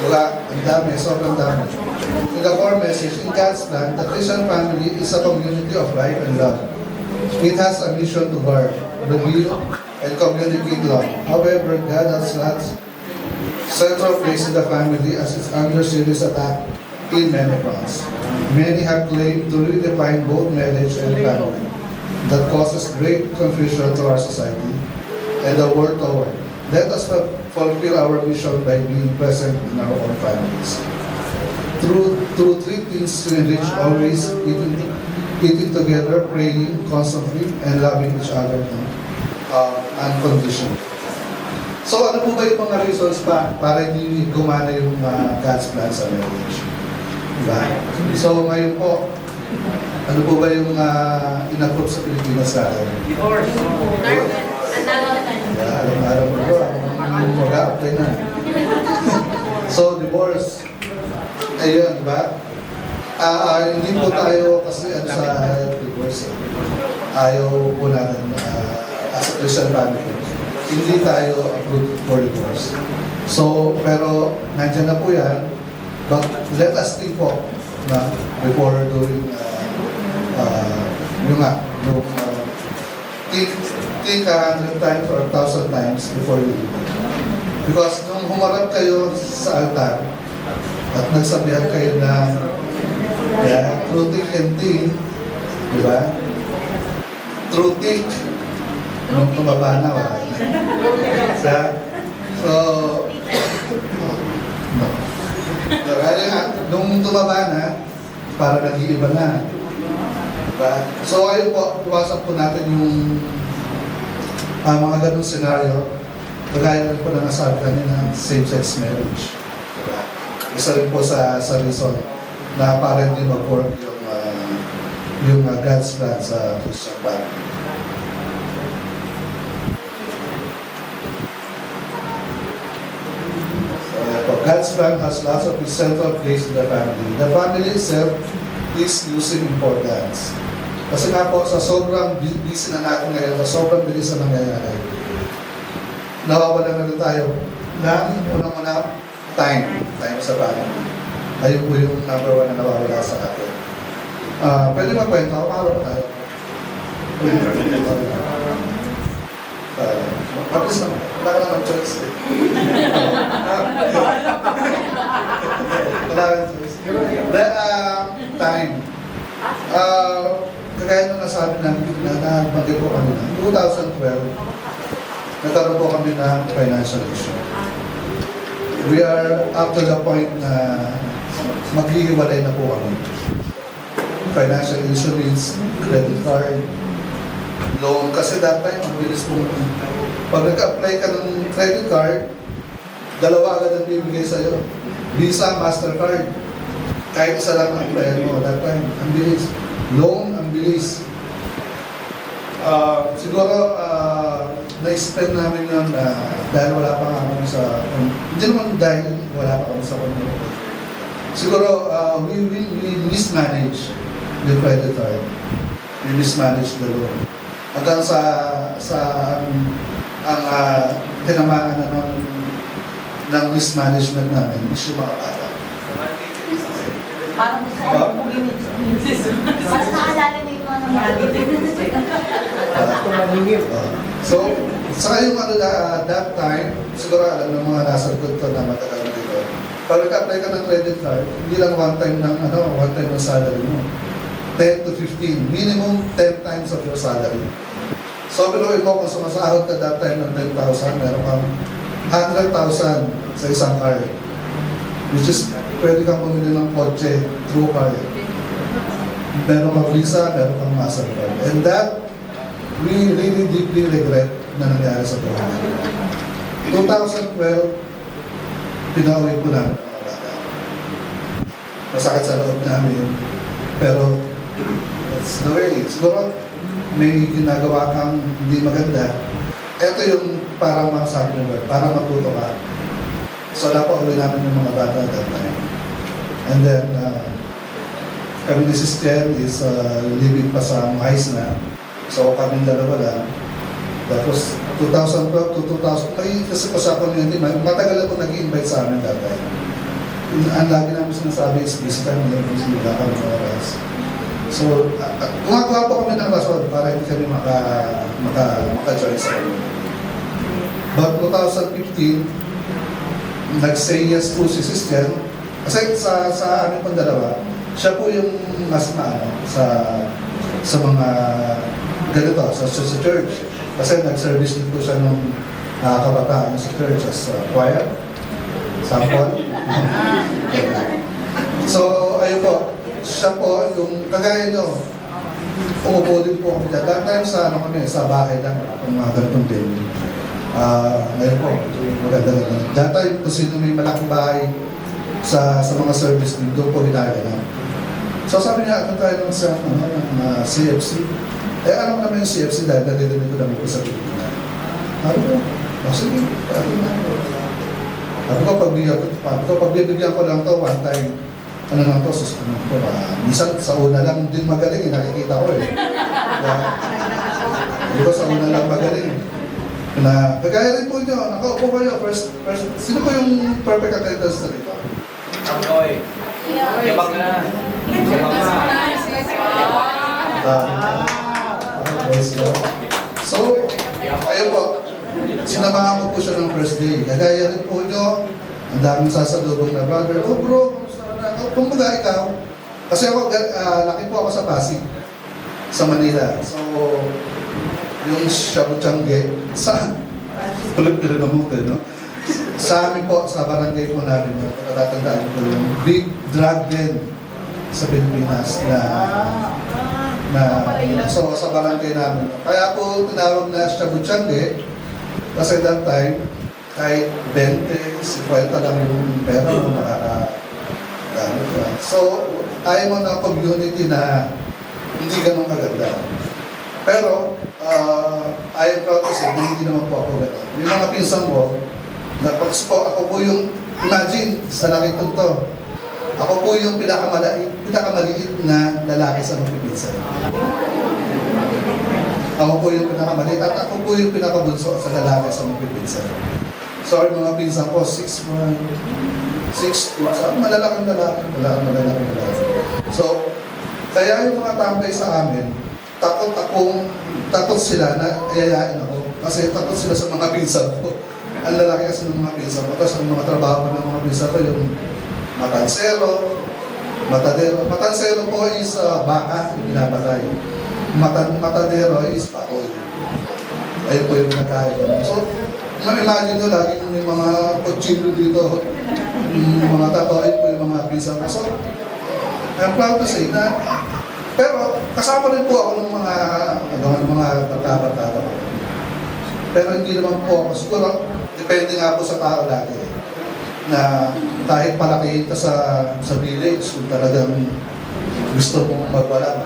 wala, ang dami, sobrang dami. In the core message, in God's plan, the Christian family is a community of life and love. It has a mission to guard, reveal, and communicate love. However, God has not central place in the family as it's under serious attack in many fronts. Many have claimed to redefine both marriage and family. That causes great confusion to our society and the world over. Let us fulfill our mission by being present in our own families. Through three things to enrich, always eating together, praying constantly, and loving each other unconditionally. So ano po ba yung mga reasons para hindi gumana yung God's plan sa marriage? Diba? So ngayon po, ano po ba yung in-approve sa Pilipinas sa atin? Alam mo ba, mag-a-apply na. So, divorce. Ayun, diba? Hindi po tayo kasi sa divorce. Ayaw po natin as a Christian family. Hindi tayo approved for divorce. So, pero nandiyan na po yan. But let us think po na before doing think 100 times or 1,000 times before you do it. Because nung humarap kayo sa altar at nagsabihan kayo na through thick and thin, di ba? Through thick, nung tumaba na, wala. So, kaya nga, nung tumaba na, para nag-iiba na. Diba? So ayun po, iwasan po natin yung mga ganung scenario. Kagaya rin po na nasabi kanina, same-sex marriage. Diba? Isa rin po sa reason na para hindi mag-work yung God's plan sa Christian family. God's plan has lots of central place in the family. The family itself is losing importance. Kasi nga po, sa sobrang busy na natin ngayon, sa sobrang bilis na nangyayari, nawawala na rin tayo ng unang-una time sa family. Ayun po yung number one na nawawala sa atin. Pwede magkwento ako, araw pa tayo. Mabilis naman. Wala ka naman choice eh. Wala ka naman choice. Time. Kagaya nung nasabi namin na nagbagay po kami na 2012, nagkaroon po kami ng financial issue. We are up to the point na maghihiwalay na po kami. Financial issue means credit card, loan. Kasi that time, ang bilis po. Pag nag-apply ka ng credit card, dalawa agad ang bibigay sa'yo. Visa, Mastercard. Kahit isa lang ang apply mo. That time, ang bilis. Loan, ang bilis. Siguro, na-spend namin yun dahil wala pa nga kami sa... Hindi naman dahil wala pa kami sa community. Siguro, we mismanage the credit card. We mismanage the loan. Hanggang sa ang tinamaan na ng mismanagement namin is yung mga bata. Parang mas naalala na yung mga So, saka yung that time, siguro alam ng mga nasa likod ko na matagal na dito. Pag nag-apply ka ng credit card, hindi lang one time ng salary mo. 10 to 15, minimum 10 times of your salary. So, biluin mo kung sumasahod ka that time ng 10,000, meron kang 100,000 sa isang card. Which is, pwede kang bumili ng kotse through card. Meron kang Visa, meron kang Mastercard. And that, we really deeply regret na nangyari sa buhay natin. 2012, pinauwi ko namin ang mga bata. Masakit sa loob namin, pero that's the way. Siguro, may ginagawa kang hindi maganda. Ito yung parang masabi mo, para matuto ka. So, napauwi namin yung mga bata that time. And then, kami ni Sis Jen is living pa sa mais na. So, kami dalawa lang. Tapos, 2012 to 2000, kasi pa sa community, matagal ako nag-i-invite sa amin that time. Ang lagi namin sinasabi is this time, wala kami ng oras. So, gumagawa po kami ng rason para hindi kami maka-join sa community. But 2015, nag-say yes po si Sister. Kasi sa amin pong dalawa, siya po yung mas maano sa mga ganito, sa church. Kasi nag-service din po siya nung kabataan sa church as choir, sample. So, ayun po, siya po, yung kagaya nyo, umupo din po kami dyan. That time sa, sa bahay lang, kung mga ganitong din. Ngayon po, maganda-ganda. That time, kung sino may malaking bahay sa mga service din, doon po hinagalan. So sabi niya, ano tayo sa CFC? Alam naman yung CFC dahil nadidinig ko naman po sa Pilipinas. Sabi ko, sige, sabi ko, pagbibigyan ko lang to, one time, ano lang to, susunod ko. Minsan sa una lang din magaling, nakikita ko eh. Sabi ko, sa una lang magaling. Na, kagaya rin po nyo, nakaupo kayo, first, sino po yung perfect attendance na dito? Ako'y. Yabang na. So, ayun po, sinamahan ko po siya ng first day. Kagaya rin po nyo, ang daming sasalubong na brother, oh bro, kumbaga ikaw. Kasi ako, laki po ako sa Pasig, sa Manila. So, yung Shabuchangge, sa ulit pinanamutin, no? Sa amin po, sa barangay po namin, natatandaan ko yung big drug den sa Pilipinas so sa barangay namin. Kaya po tinawag na Shabuchangge kasi that time, kahit 20, 50 lang yung pera mo makakagamit ka. So, ayaw mo ng community na hindi ganun kaganda. Pero, I am proud to say na hindi naman po ako gano'n. Yung mga pinsan mo, ako po yung, imagine, sa laki to, ako po yung pinakamaliit na lalaki sa mga pinsan. Ako po yung pinakamaliit at ako po yung pinakabunso sa lalaki sa mga pinsan. So, yung mga pinsan ko, 6'1", 6'2", malalaking lalaki. So, kaya yung mga tambay sa amin, takot sila na ayayain ako. Kasi takot sila sa mga pinsan ko. Ang lalaki kasi ng mga pinsan ko. Tapos ang mga trabaho ng mga pinsan ko, yung matansero, matadero. Matansero po is baka, pinapatay. Matadero is pakoy. Ayun po yung pinakain. So, ma-imagine nyo, lagi may mga kutsilo dito. Yung mga tato, ayun po yung mga pinsan ko. So, I'm proud to say na pero kasama rin po ako ng mga pagkabatata ko. Pero hindi naman po ako, siguro, depende nga po sa tao lagi. Na kahit palakihin ka sa village, kung talagang gusto mong magwala,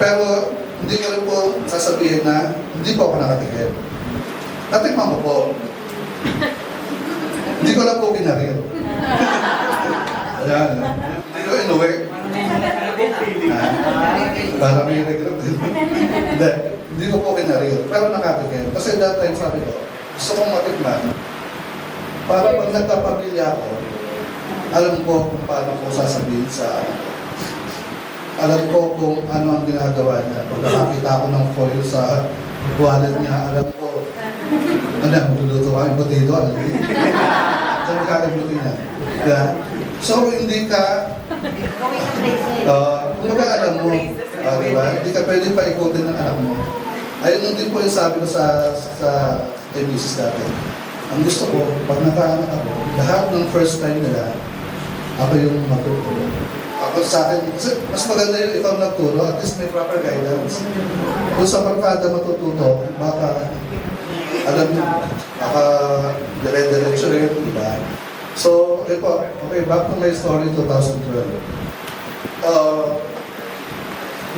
pero hindi ko rin po sasabihin na hindi po ako nakatigil. Natikman ko po. Hindi ko lang po kinaril. Ayan, hindi ko inuwi. Para may regret din. Hindi ko po kinaril, pero nakatikin. Kasi that time sabi ko, gusto kong matikman. Para pag nagkapamilya ako, alam ko kung paano ko sasabihin sa anak ko. Alam ko kung ano ang ginagawa niya. Pag nakakita ko ng foil sa wallet niya, alam ko, magluluto ka, yung potato, alam ko. So, magkakabuti niya. Yeah. So, hindi ka, kumbaga alam mo, diba? Hindi ka pwede pa ikutin ng anak mo. Ayun din po yung sabi ko sa MBCs dati. Ang gusto ko, pag nakaanak ako, lahat ng first time nila, ako yung matuturo. Ako sa akin, kasi mas maganda yung ikaw nagturo, at least may proper guidance. Kung sa barkada matututo, baka, alam mo, baka dire-diretso rin, diba? So, ito, okay, back to my story 2012.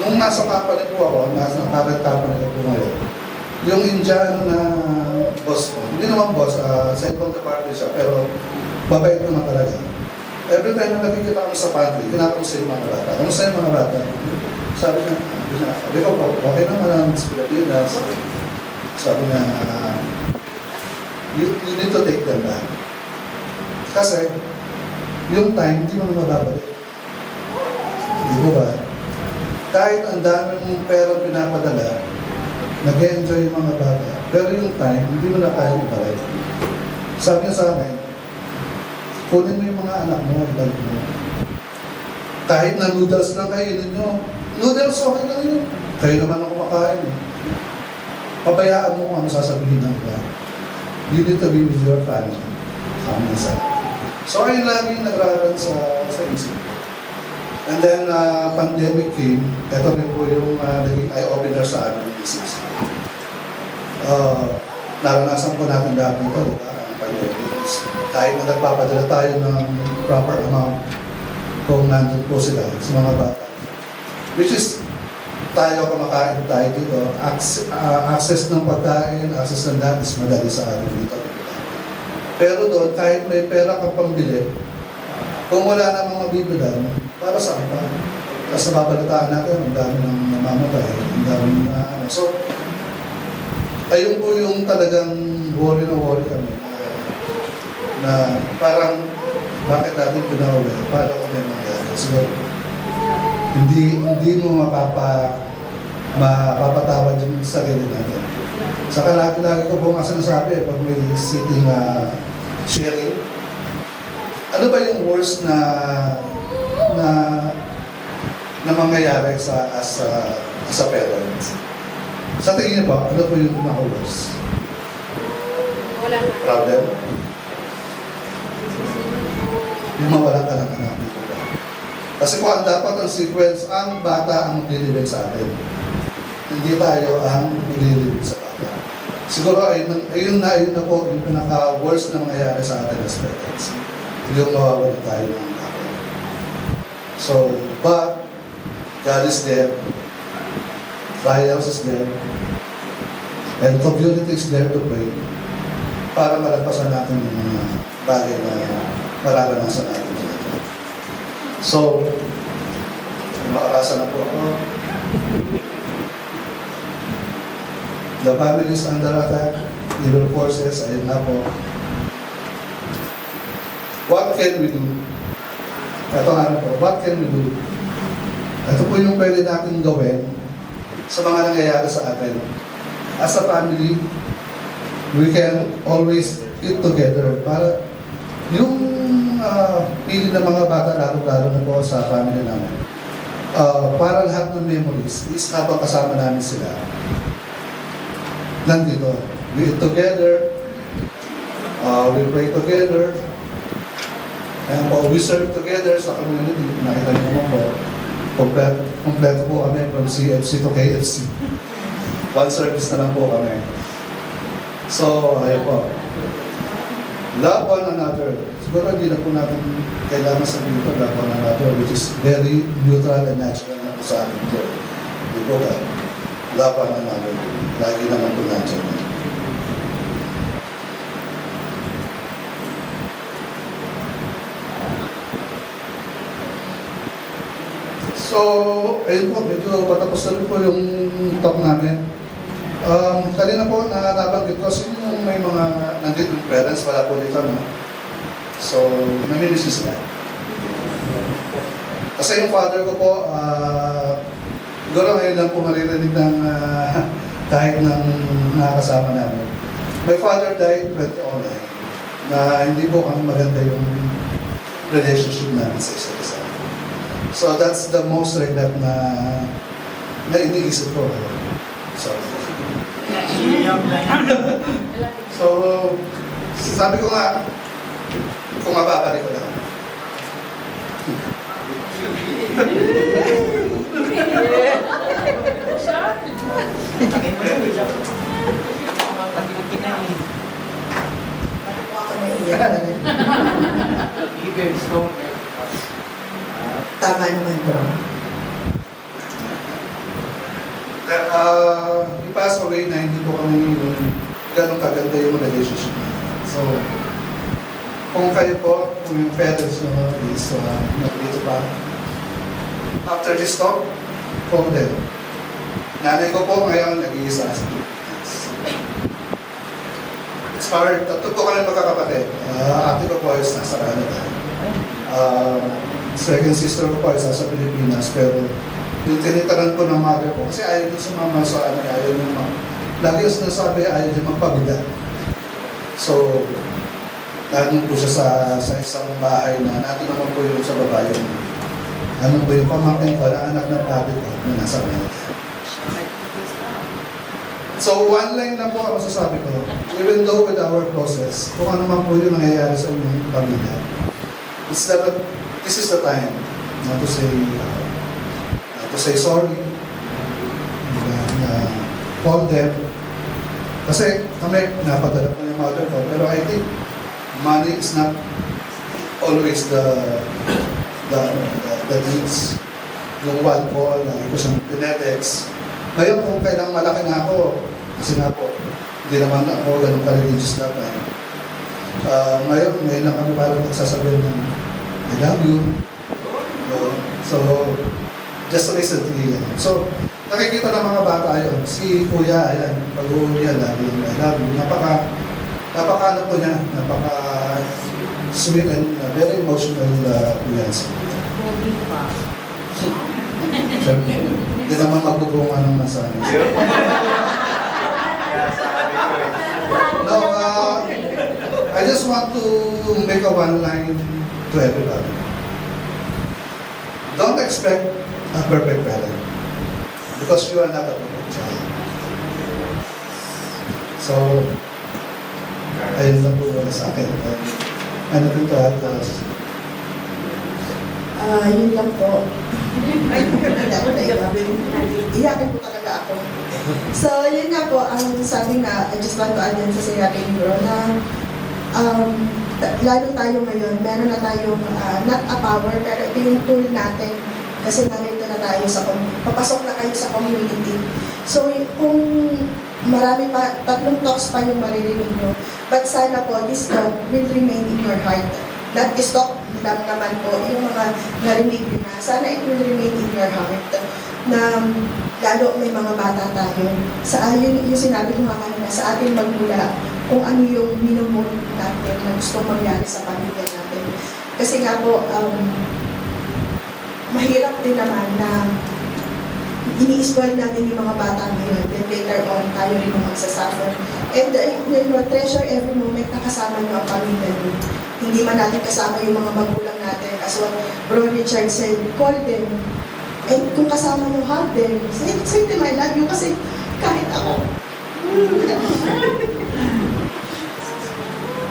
Nung nasa company po ako, nasa current company ko po ngayon, yung Indiano na boss ko, hindi naman boss, sa ibang department siya, pero babait naman talaga. Every time na nakikita kami sa pantry, kinakamusta yung mga bata. Kamusta yung mga bata? Sabi ko po, okay naman ang Pilipinas. Sabi niya, you need to take them back. Kasi, yung time, hindi mo na mababalik. Di ba ba? Kahit ang dami mong perang pinapadala, nag-enjoy yung mga bata. Pero yung time, hindi mo na kaya ibalik. Sabi niya sa akin, kunin mo yung mga anak mo, ibalik mo. Kahit na noodles lang kainin nyo, noodles okay lang yun. Kayo naman ang kumakain eh. Pabayaan mo kung ano sasabihin ng iba. You need to be with your family. Sabi niya sa akin. So ayun lagi nagraran sa isip. And then, pandemic came. Ito rin po yung naging eye-opener sa amin ng business. Naranasan po natin dati ito, diba? Ang pandemic. Kahit na nagpapadala tayo ng proper amount kung nandun po sila sa mga bata. Which is, tayo kumakain tayo dito. Access ng pagkain, access ng lahat is madali sa atin dito. Pero doon, kahit may pera kang pambili, kung wala namang mabibilan, para saan pa? Tapos nababalitaan natin, ang dami ng namamatay, ang dami na So, ayun po yung talagang worry kami. Na parang, bakit natin pinawala? Paano kami mangyari? So, hindi mo mapapatawad yung sarili natin. Saka lagi ko po nga sinasabi, pag may sitting sharing, ano ba yung worst na mangyayari as a parent? Sa tingin niyo po, ano po yung pinaka-worst? Wala na. Problem? Yung mawala ka ng anak dito ba? Kasi kung ang dapat ang sequence, ang bata ang maglilibig sa atin. Hindi tayo ang maglilibig sa bata. Siguro ayun na po yung pinaka-worst na mangyayari sa atin as parents. Yung mawawala tayo ng bata. So, but God is there. Trials is there. And community is there to pray para malagpasan natin yung mga bagay na mararanasan natin. So, maarasan na po ako. The family is under attack. Evil forces, ayun na po. What can we do? Ito nga po, what can we do? Ito po yung pwede natin gawin sa mga nangyayari sa atin. As a family, we can always eat together para yung pili ng mga bata, lalo-lalo na po sa family namin. Para lahat ng memories is habang kasama namin sila. Nandito. We eat together, we pray together, and we serve together sa community. Nakita niyo naman po, kompleto po kami from CFC to KFC. One service na lang po kami. So, ayun po. Love one another. Siguro hindi na po natin kailangan sabihin ito, love one another, which is very neutral and natural na po sa akin ito. Di po ba? Love one another. Lagi naman po nandiyan. So, ayun po, medyo patapos na rin po yung talk namin. Kanina po, nabanggit ko, sino yung may mga nandito yung parents, wala po dito, no? So, namimiss nyo sila. Kasi yung father ko po, siguro ngayon lang po maririnig ng kahit ng nakakasama namin. My father died 2009, na hindi po kami maganda yung relationship namin sa isa't isa. So that's the most regret na iniisip ko. So, sabi ko nga, kung mababalik ko lang. Tama naman bro. He passed away na hindi po kami ganun kaganda yung relationship. So, kung kayo po, kung yung parents nyo is nandito pa, after this talk, po din. Nanay ko po ngayon nag-iisa sa Pilipinas. It's hard. Tatlo po kami magkakapatid. Ate ko po is nasa Canada. Second sister ko po is nasa Pilipinas. Pero yung tinitaran ko ng mother ko, kasi ayaw din sumama sa ayaw yung lagi yung sinasabi, ayaw niya magpabigat. So, nandun po siya sa isang bahay na natin naman po yung sa babae. Ano po yung pamangkin ko na anak ng tatay ko na nasa Amerika. So, one line lang po ang masasabi ko. Even though with our process, kung ano man po yung nangyayari sa inyong pamilya, it's that this is the time not to say sorry, call them. Kasi kami, napadala ko yung mother ko, pero I think money is not always the needs. Yung one call, lagi ko siyang pinetext. Ngayon kung kailang malaki na ako, kasi nga po, hindi naman ako ganun ka-religious na pa. Ngayon lang kami parang nagsasabihin ng I love you. So, just recently. So, nakikita ng mga bata yun. Si Kuya, ayan, pag-uwi niya, lagi yung I love you. Napaka ano po niya, napaka sweet and very emotional fiancé. Siyempre, hindi naman magbubunga ng masahe. No, I just want to make a one line to everybody. Don't expect a perfect parent because you are not a perfect child. So, ayun lang po wala sa akin. Ano dito atas? Yun lang po. Ay, hindi ako naiyak. Iyakin po talaga ako. So, yun nga po, ang sabi nga, I just want to add din sa sinabi ni Bro na lalo tayo ngayon, meron na tayong not a power, pero ito yung tool natin. Kasi narito na tayo papasok na kayo sa community. So, kung marami pa, 3 talks pa yung maririnig nyo, but sana po, this talk will remain in your heart. That is talk lang naman po, yung mga narinig nyo na, sana it will remain in your heart. Na lalo may mga bata tayo. Yun yung sinabi ko nga kanina, sa ating magmula, kung ano yung minumot natin na gusto mangyari sa pamilya natin. Kasi nga po, mahirap din naman na ini-spoil natin yung mga bata ngayon. Then later on, tayo rin yung magsasuffer. And treasure every moment na kasama nyo ang pamilya nyo. Hindi man natin kasama yung mga magulang natin. As what Bro Richard said, call them. And kung kasama nyo, hug them. Say them, I love you. Kasi kahit ako,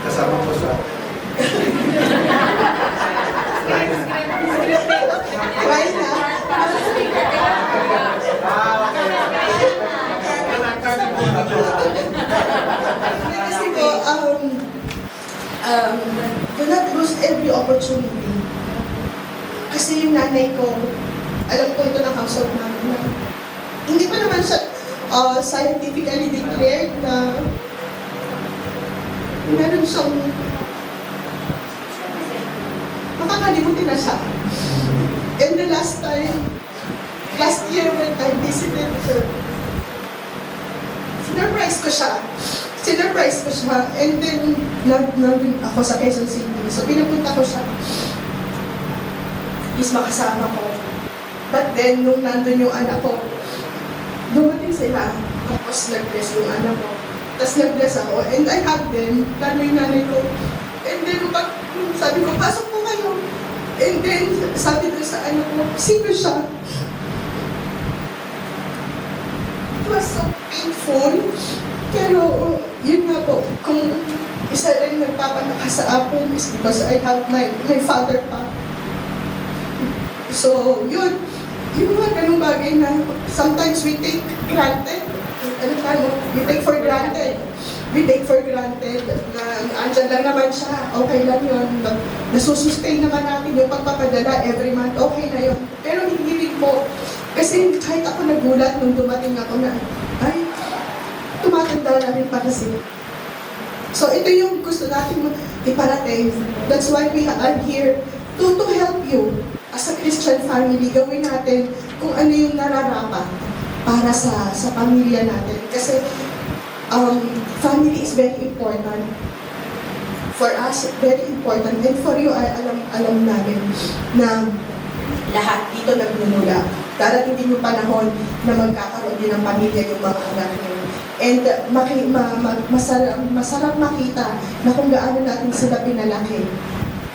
Kasama ko siya. why na? Kasi po, do not lose every opportunity. Kasi yung nanay ko, alam ko ito ng household namin na hindi pa naman siya scientifically declared na meron siyang makakalimutin na siya. And the last year when I visited her, sinurprise ko siya, and then nandun ako sa Quezon City. So pinapunta ko siya. Is makasama ko. But then, nung nandun yung anak ko, dumating sila. Tapos nag-bless yung anak ko. Tapos nag-bless ako. And I hugged them, lalo yung nanay ko. And then, sabi ko, pasok po kayo. And then, sabi ko sa anak ko, sino siya? It was so painful. Pero, yun nga po, kung isa rin nagpapalakas sa akin is because I have my father pa. So, yun. Yung mga ganung bagay na sometimes we take granted. We take for granted. We take for granted na andyan lang naman siya. Okay lang yun. Nasusustain naman natin yung pagpapadala every month. Okay na yun. Pero hindi rin po. Kasi kahit ako nagulat nung dumating ako na, ay, tumatanda na rin pala siya. So ito yung gusto natin iparating. That's why we are here to help you. As a Christian family, gawin natin kung ano yung nararapat para sa pamilya natin. Kasi family is very important. For us, very important. And for you, alam namin na lahat dito nagmumula. Darating din yung panahon na magkakaroon din ng pamilya yung mga anak niyo. And masarap makita na kung gaano natin sila pinalaki.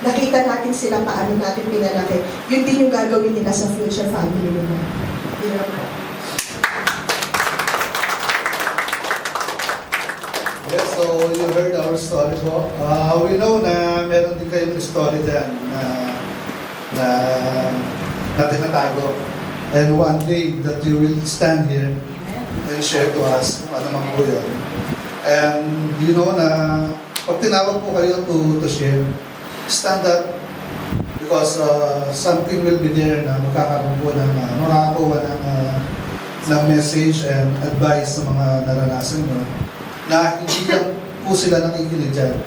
Nakita natin sila paano natin pinalaki. Yun din yung gagawin nila sa future family nila. Yun lang po. Yes, so you heard our story po. We know na meron din kayong story dyan na tinatago. And one day that you will stand here and share to us kung ano man po yun. And you know na pag tinawag po kayo to share, stand up because something will be there na makakaroon po ng makakakuha ng message and advice sa mga naranasan nyo na hindi lang po sila nakikinig dyan.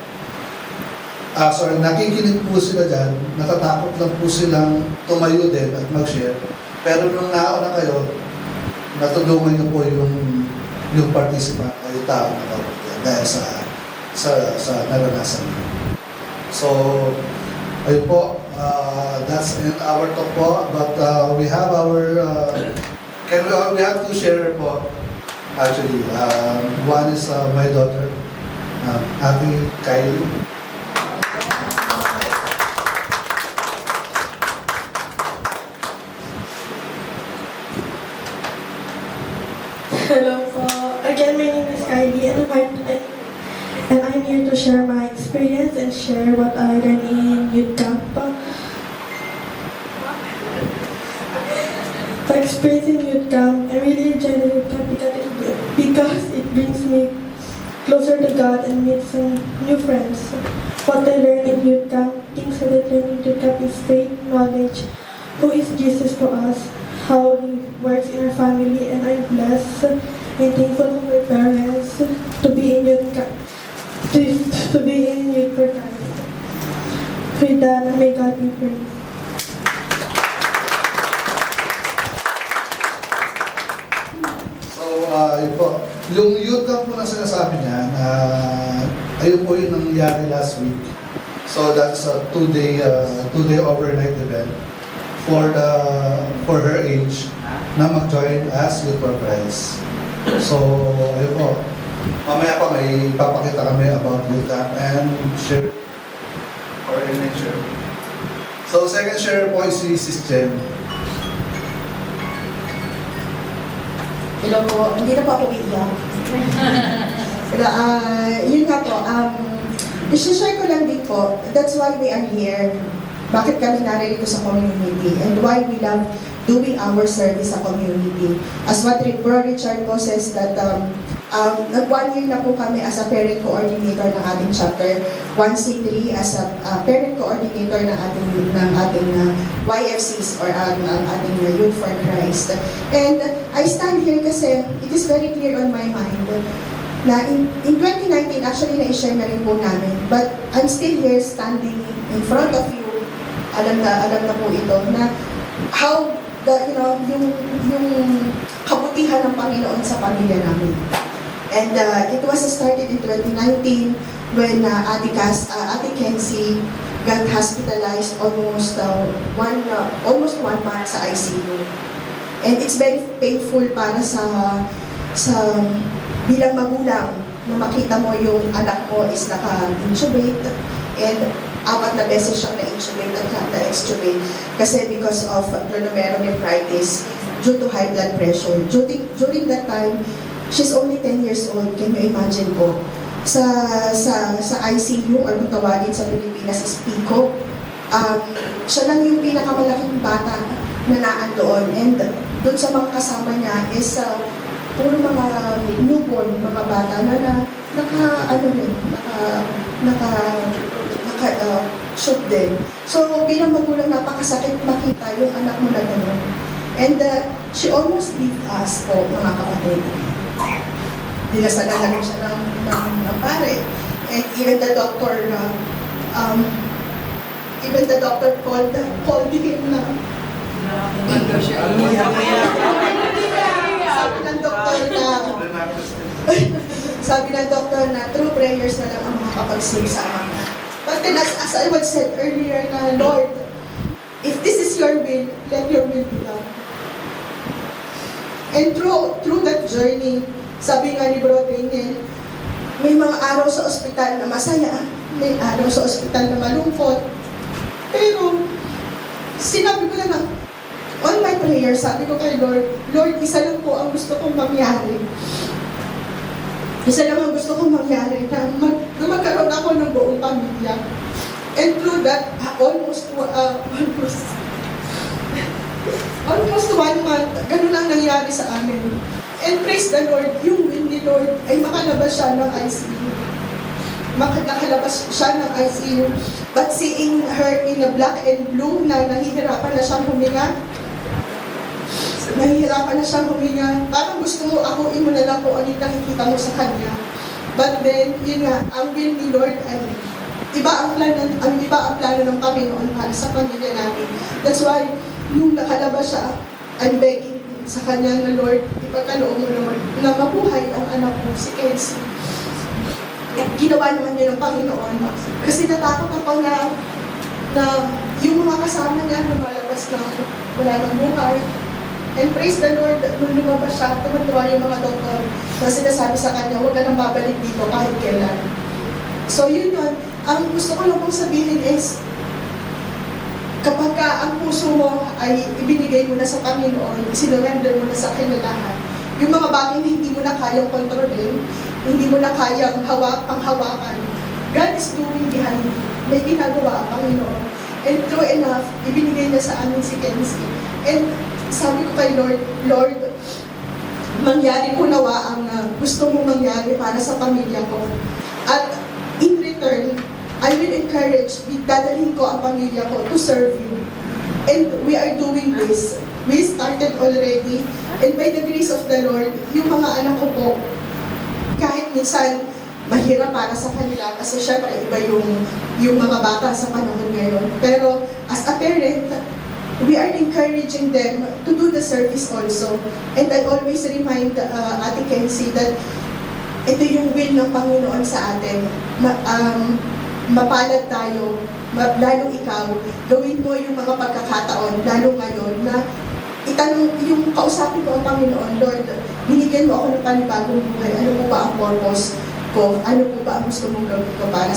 Nakikinig po sila dyan, natatakot lang po silang tumayo din at mag-share. Pero nung nauna kayo, natulungan niyo po yung participant o yung tao na tawag yan dahil sa naranasan niyo. So, ayun po, that's in our talk po. But we have our, we have to share po. Actually, one is my daughter, Ate Kylie. Hello po. Again, my name is Kylie and I'm here to share my experience and share what I learned in youth camp. The experience in youth camp, I really enjoyed the youth camp because it brings me closer to God and meet some new friends. What I learned in youth camp, things that I learned in youth camp is faith, knowledge, who is Jesus to us, how He works in our family, and I'm blessed and thankful to my parents to be in youth camp, to be in youth for Christ. With that, may God be praised. Yun po. Yung youth camp po na sinasabi niya, ayun po yung nangyari last week. So that's a two-day overnight event for her age na mag-join as Youth for Christ. So, ayun po. Mamaya pa may papakita kami about youth camp and share or share. So, second share po is si Sis Jen. Hello po, hindi na po ako iiyak. Yun nga po, i-share ko lang din po, that's why we are here. Bakit kami narito sa community and why we love doing our service sa community. As what Bro Richard po says that nag-1 year na po kami as a parent coordinator ng ating chapter 1C3 as a parent coordinator ng ating YFCs or ang ating Youth for Christ. And I stand here kasi it is very clear on my mind na in 2019, actually na-share na rin po namin, but I'm still here standing in front of you, alam na po ito, na how yung kabutihan ng Panginoon sa pamilya namin. And it was started in 2019 when Ate Kenzie got hospitalized almost 1 month sa ICU. And it's very painful para sa bilang magulang na makita mo yung anak mo is naka-intubate and 4 na beses siyang na-intubate at na-extubate kasi because of glomerulonephritis due to high blood pressure. During that time, she's only 10 years old. Can you imagine po? Sa ICU or kung tawagin sa Pilipinas is PICO, siya lang yung pinakamalaking bata na naan doon. And doon sa mga kasama niya is puro mga newborn, mga bata na shoot din. So, bilang magulang, napakasakit makita yung anak mo na gano'n. And she almost left us po, mga kapatid. Dinasalan na rin siya ng pare. And even the doctor called him na. Sabi ng doktor na through prayers na lang ang makakapag-save sa amin. But then as I was said earlier na, Lord, if this is your will, let your will be done. And through that journey, Sabi nga ni Bro Daniel, may mga araw sa ospital na masaya, may araw sa ospital na malungkot. Pero, sinabi ko na on my prayer, sabi ko kay Lord, Lord, isa lang po ang gusto kong mangyari. Isa lang ang gusto kong mangyari na magkaroon ako ng buong pamilya. And through that, almost 1 month, ganun lang nangyari sa amin. And praise the Lord, yung will ni Lord ay makalabas siya ng ICU. Nakalabas siya ng ICU. But seeing her in a black and blue na nahihirapan na siyang huminga, parang gusto mo ako, mo na lang kung ano yung nakikita mo sa kanya. But then, yun nga, ang will ni Lord ay iba ang plano ng Panginoon para sa pamilya namin. That's why, nung nakalabas siya, I'm begging sa kanya na Lord, ipagkaloob mo Lord, na mabuhay ang anak ko, si Kenzie. At ginawa naman niya ng Panginoon. Kasi natakot ako na yung mga kasama niya lumalabas na wala ng buhay. And praise the Lord, nung lumabas siya, tumatawa yung mga doktor na sinasabi sa kanya, huwag ka nang babalik dito kahit kailan. So yun. Ang gusto ko lang pong sabihin is, kapag ang puso mo ay ibinigay mo na sa Panginoon, sinurrender mo na sa kanya lahat, yung mga bagay na hindi mo na kayang kontrolin, hindi mo na kayang panghawakan, God is doing behind you. May ginagawa ang Panginoon. And true enough, ibinigay niya sa amin si Kenzie. And sabi ko kay Lord, Lord, mangyari po nawa ang gusto mong mangyari para sa pamilya ko. At in return, I will encourage, dadalhin ko ang pamilya ko to serve you. And we are doing this. We started already. And by the grace of the Lord, yung mga anak ko po, kahit minsan mahirap para sa kanila, kasi syempre iba yung mga bata sa panahon ngayon. Pero as a parent, we are encouraging them to do the service also. And I always remind Ate Kenzie that ito yung will ng Panginoon sa atin. Mapalad tayo, lalo ikaw, gawin mo yung mga pagkakataon, lalo ngayon, na itanong, yung kausapin ko ang Panginoon, Lord, binigyan mo ako ng panibagong buhay, ano po ba ang purpose ko, ano po ba ang gusto mong gawin ko para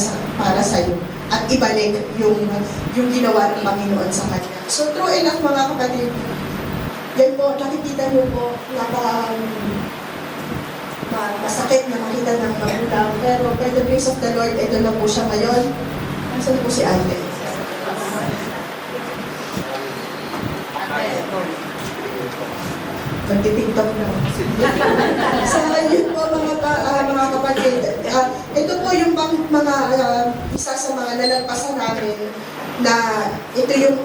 sa iyo, at ibalik yung ginawa ng Panginoon sa kanya. So true enough mga kapatid, yan po, nakikita niyo po, masakit na makita ng magulang. Pero by the grace of the Lord, ito na po siya ngayon. Nasaan po si Ate? Magti-tiktok na. So, yun po mga kapatid. Ito po yung isa sa mga nalagpasan namin na ito yung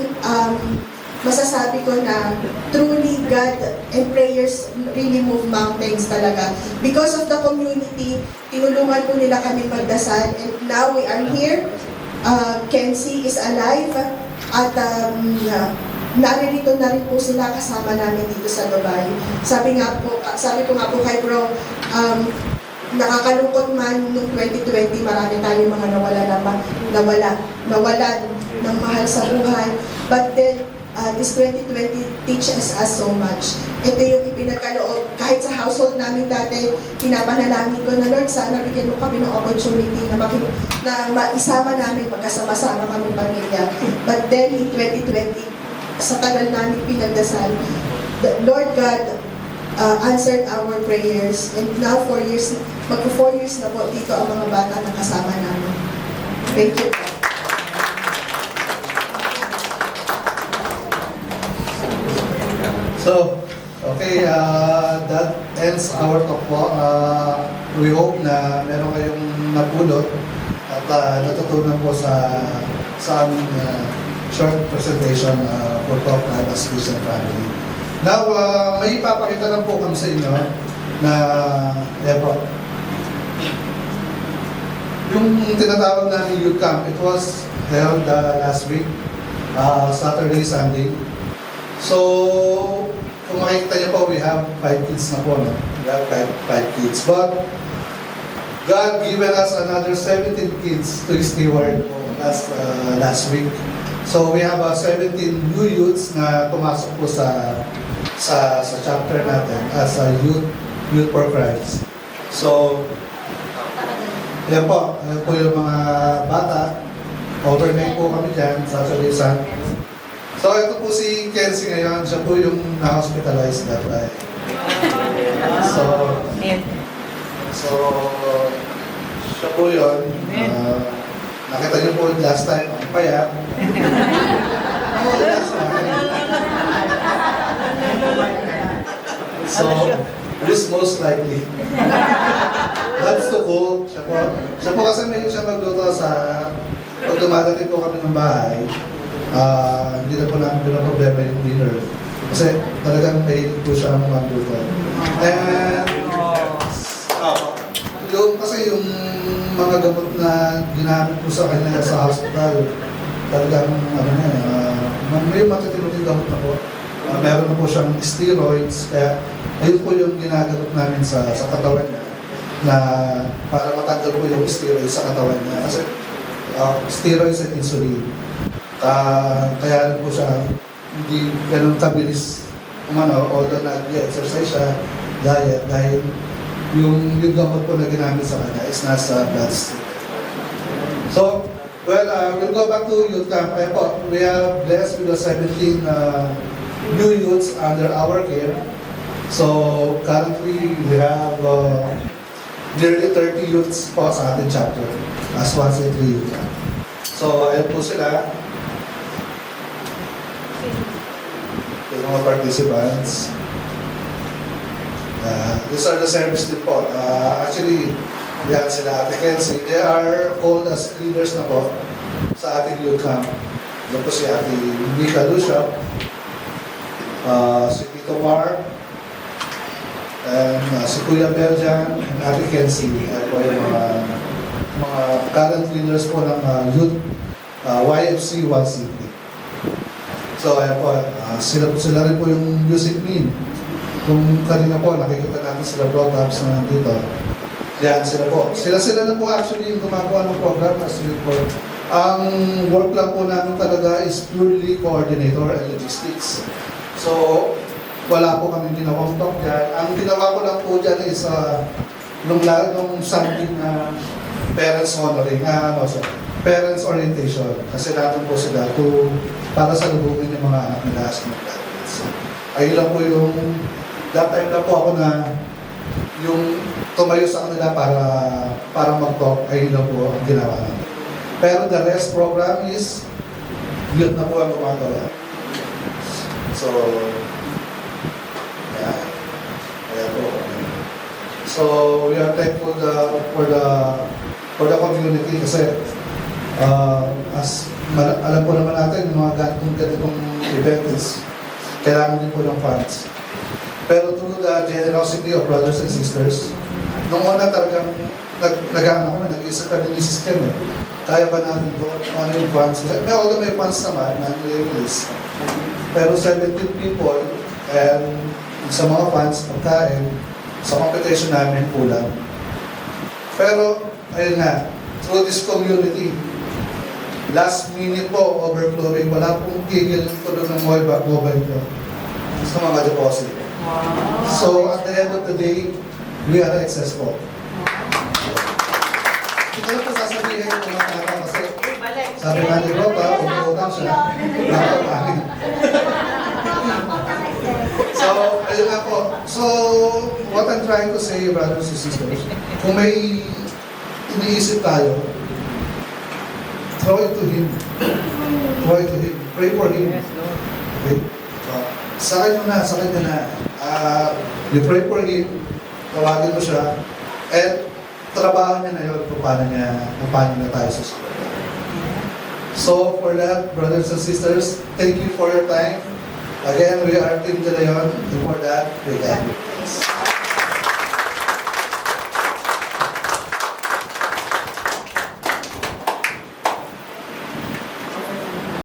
masasabi ko na truly God and prayers really move mountains talaga. Because of the community, tinulungan po nila kami magdasal, and now we are here. Kenzie is alive at naririto na rin po sila kasama namin dito sa Dubai. Sabi ko nga po kay Bro, nakakalungkot man noong 2020, marami tayong mga nawalan ng mahal sa buhay. But then, this 2020 teaches us so much. Ito yung ipinagkaloob. Kahit sa household namin dati, pinapanalangin ko na, Lord, sana bigyan mo kami ng opportunity na maisama namin, magkasama-sama kami pamilya. But then, in 2020, sa tagal namin pinagdasal, Lord God answered our prayers. And now, 4 years, magpo 4 years na po dito ang mga bata na kasama namin. Thank you. So, okay, that ends our talk po. We hope na meron kayong napulot at natutunan po sa aming short presentation for Talk Live as Christian Family. Now, may ipapakita lang po kami sa inyo na po. Yung tinatawag namin youth camp, it was held last week, Saturday, Sunday. So, kung makikita niyo po, we have 5 kids na po, no? We have 5 kids. But, God given us another 17 kids to steward last week. So, we have 17 new youths na pumasok po sa chapter natin as a youth for Christ. So, yan po yung mga bata. Overnight po kami dyan, Saturday, Sunday. So, ito po si Kenzie ngayon. Siya po yung na-hospitalized that time. So, siya po yun. Nakita niyo po last time, ang payat. Last time. So, who's most likely? That's the goal. Siya po kasi may siya magluto sa pag dumadating po kami ng bahay, hindi na po namin pinaproblema yung dinner. Kasi talagang mahilig po siya magluto. And, kasi yung mga gamot na ginamit po sa kanya sa hospital, talagang may matitinutin gamot na po. Meron na po siyang steroids, kaya ayun po yung ginagamot namin sa katawan niya na para matanggal po yung steroids sa katawan niya. Kasi steroids at insulin. Kaya rin po siya hindi ganun kabilis although nag-exercise siya, diet, dahil yung gamot po na ginamit sa kanya is nasa bloodstream. So, we'll go back to youth camp. Ayan po, we are blessed with the 17 new youths under our care. So, currently, we have nearly 30 youths po sa ating chapter as 1C3 youth camp. So, ayan po sila. Yung mga participants. These are the service din po. Actually, yan sila Ate Kenzie. They are called as leaders na po sa ating youth camp. Ito po si Ate Mika Lucia, si Tito Mar, and si Kuya Beljan, and Ate Kenzie. Yan po yung mga current leaders po ng youth YFC 1C3. So, ayan po, sila rin po yung music mean. Kung kanina po, nakikita natin sila broadcasts na nandito. Yan, sila po. Sila na po actually yung gumagawa ng program as youth po. Ang work lang po namin talaga is purely coordinator and logistics. So, wala po kami ginawang talk dyan. Ang ginawa ko lang po dyan is nung Sunday na parents honoring, parents orientation. Kasi natin po sila para sa lubungin yung mga anak nila as mag-graduates. Ayun lang po yung that time na po ako na yung tumayo sa kanila para mag-talk, ayun lang po ang ginawa namin. Pero the rest program is yun na po ang gumagawa. So, yeah. Ayan po. So, we are thankful for the community kasi as alam po naman natin, yung mga ganitong event is kailangan din po ng funds. Pero through the generosity of brothers and sisters, nung una talagang nag-iisip kami ni system eh. Kaya ba natin po ano yung funds? Although may funds naman na nire-release. Pero 17 people and sa mga funds, pagkain, sa competition namin kulang. Pero, ayun nga, through this community, last minute po, overflowing, wala pong tigil po doon ng mobile ko sa mga deposit. So, at the end of the day, we are successful. Ito na po sasabihin ng mga tao kasi sabi nga ni Ropa, umuutang siya. Nakakapahin. So, ayun nga po. So, what I'm trying to say, brothers and sisters, kung may iniisip tayo, throw it to Him. Throw it to Him. Pray for Him. Okay? Sa kanya na. You pray for Him, tawagin mo siya, and trabaho niya na yun kung paano na tayo susunod. So, for that, brothers and sisters, thank you for your time. Again, we are Team De Leon, and for that, we thank you.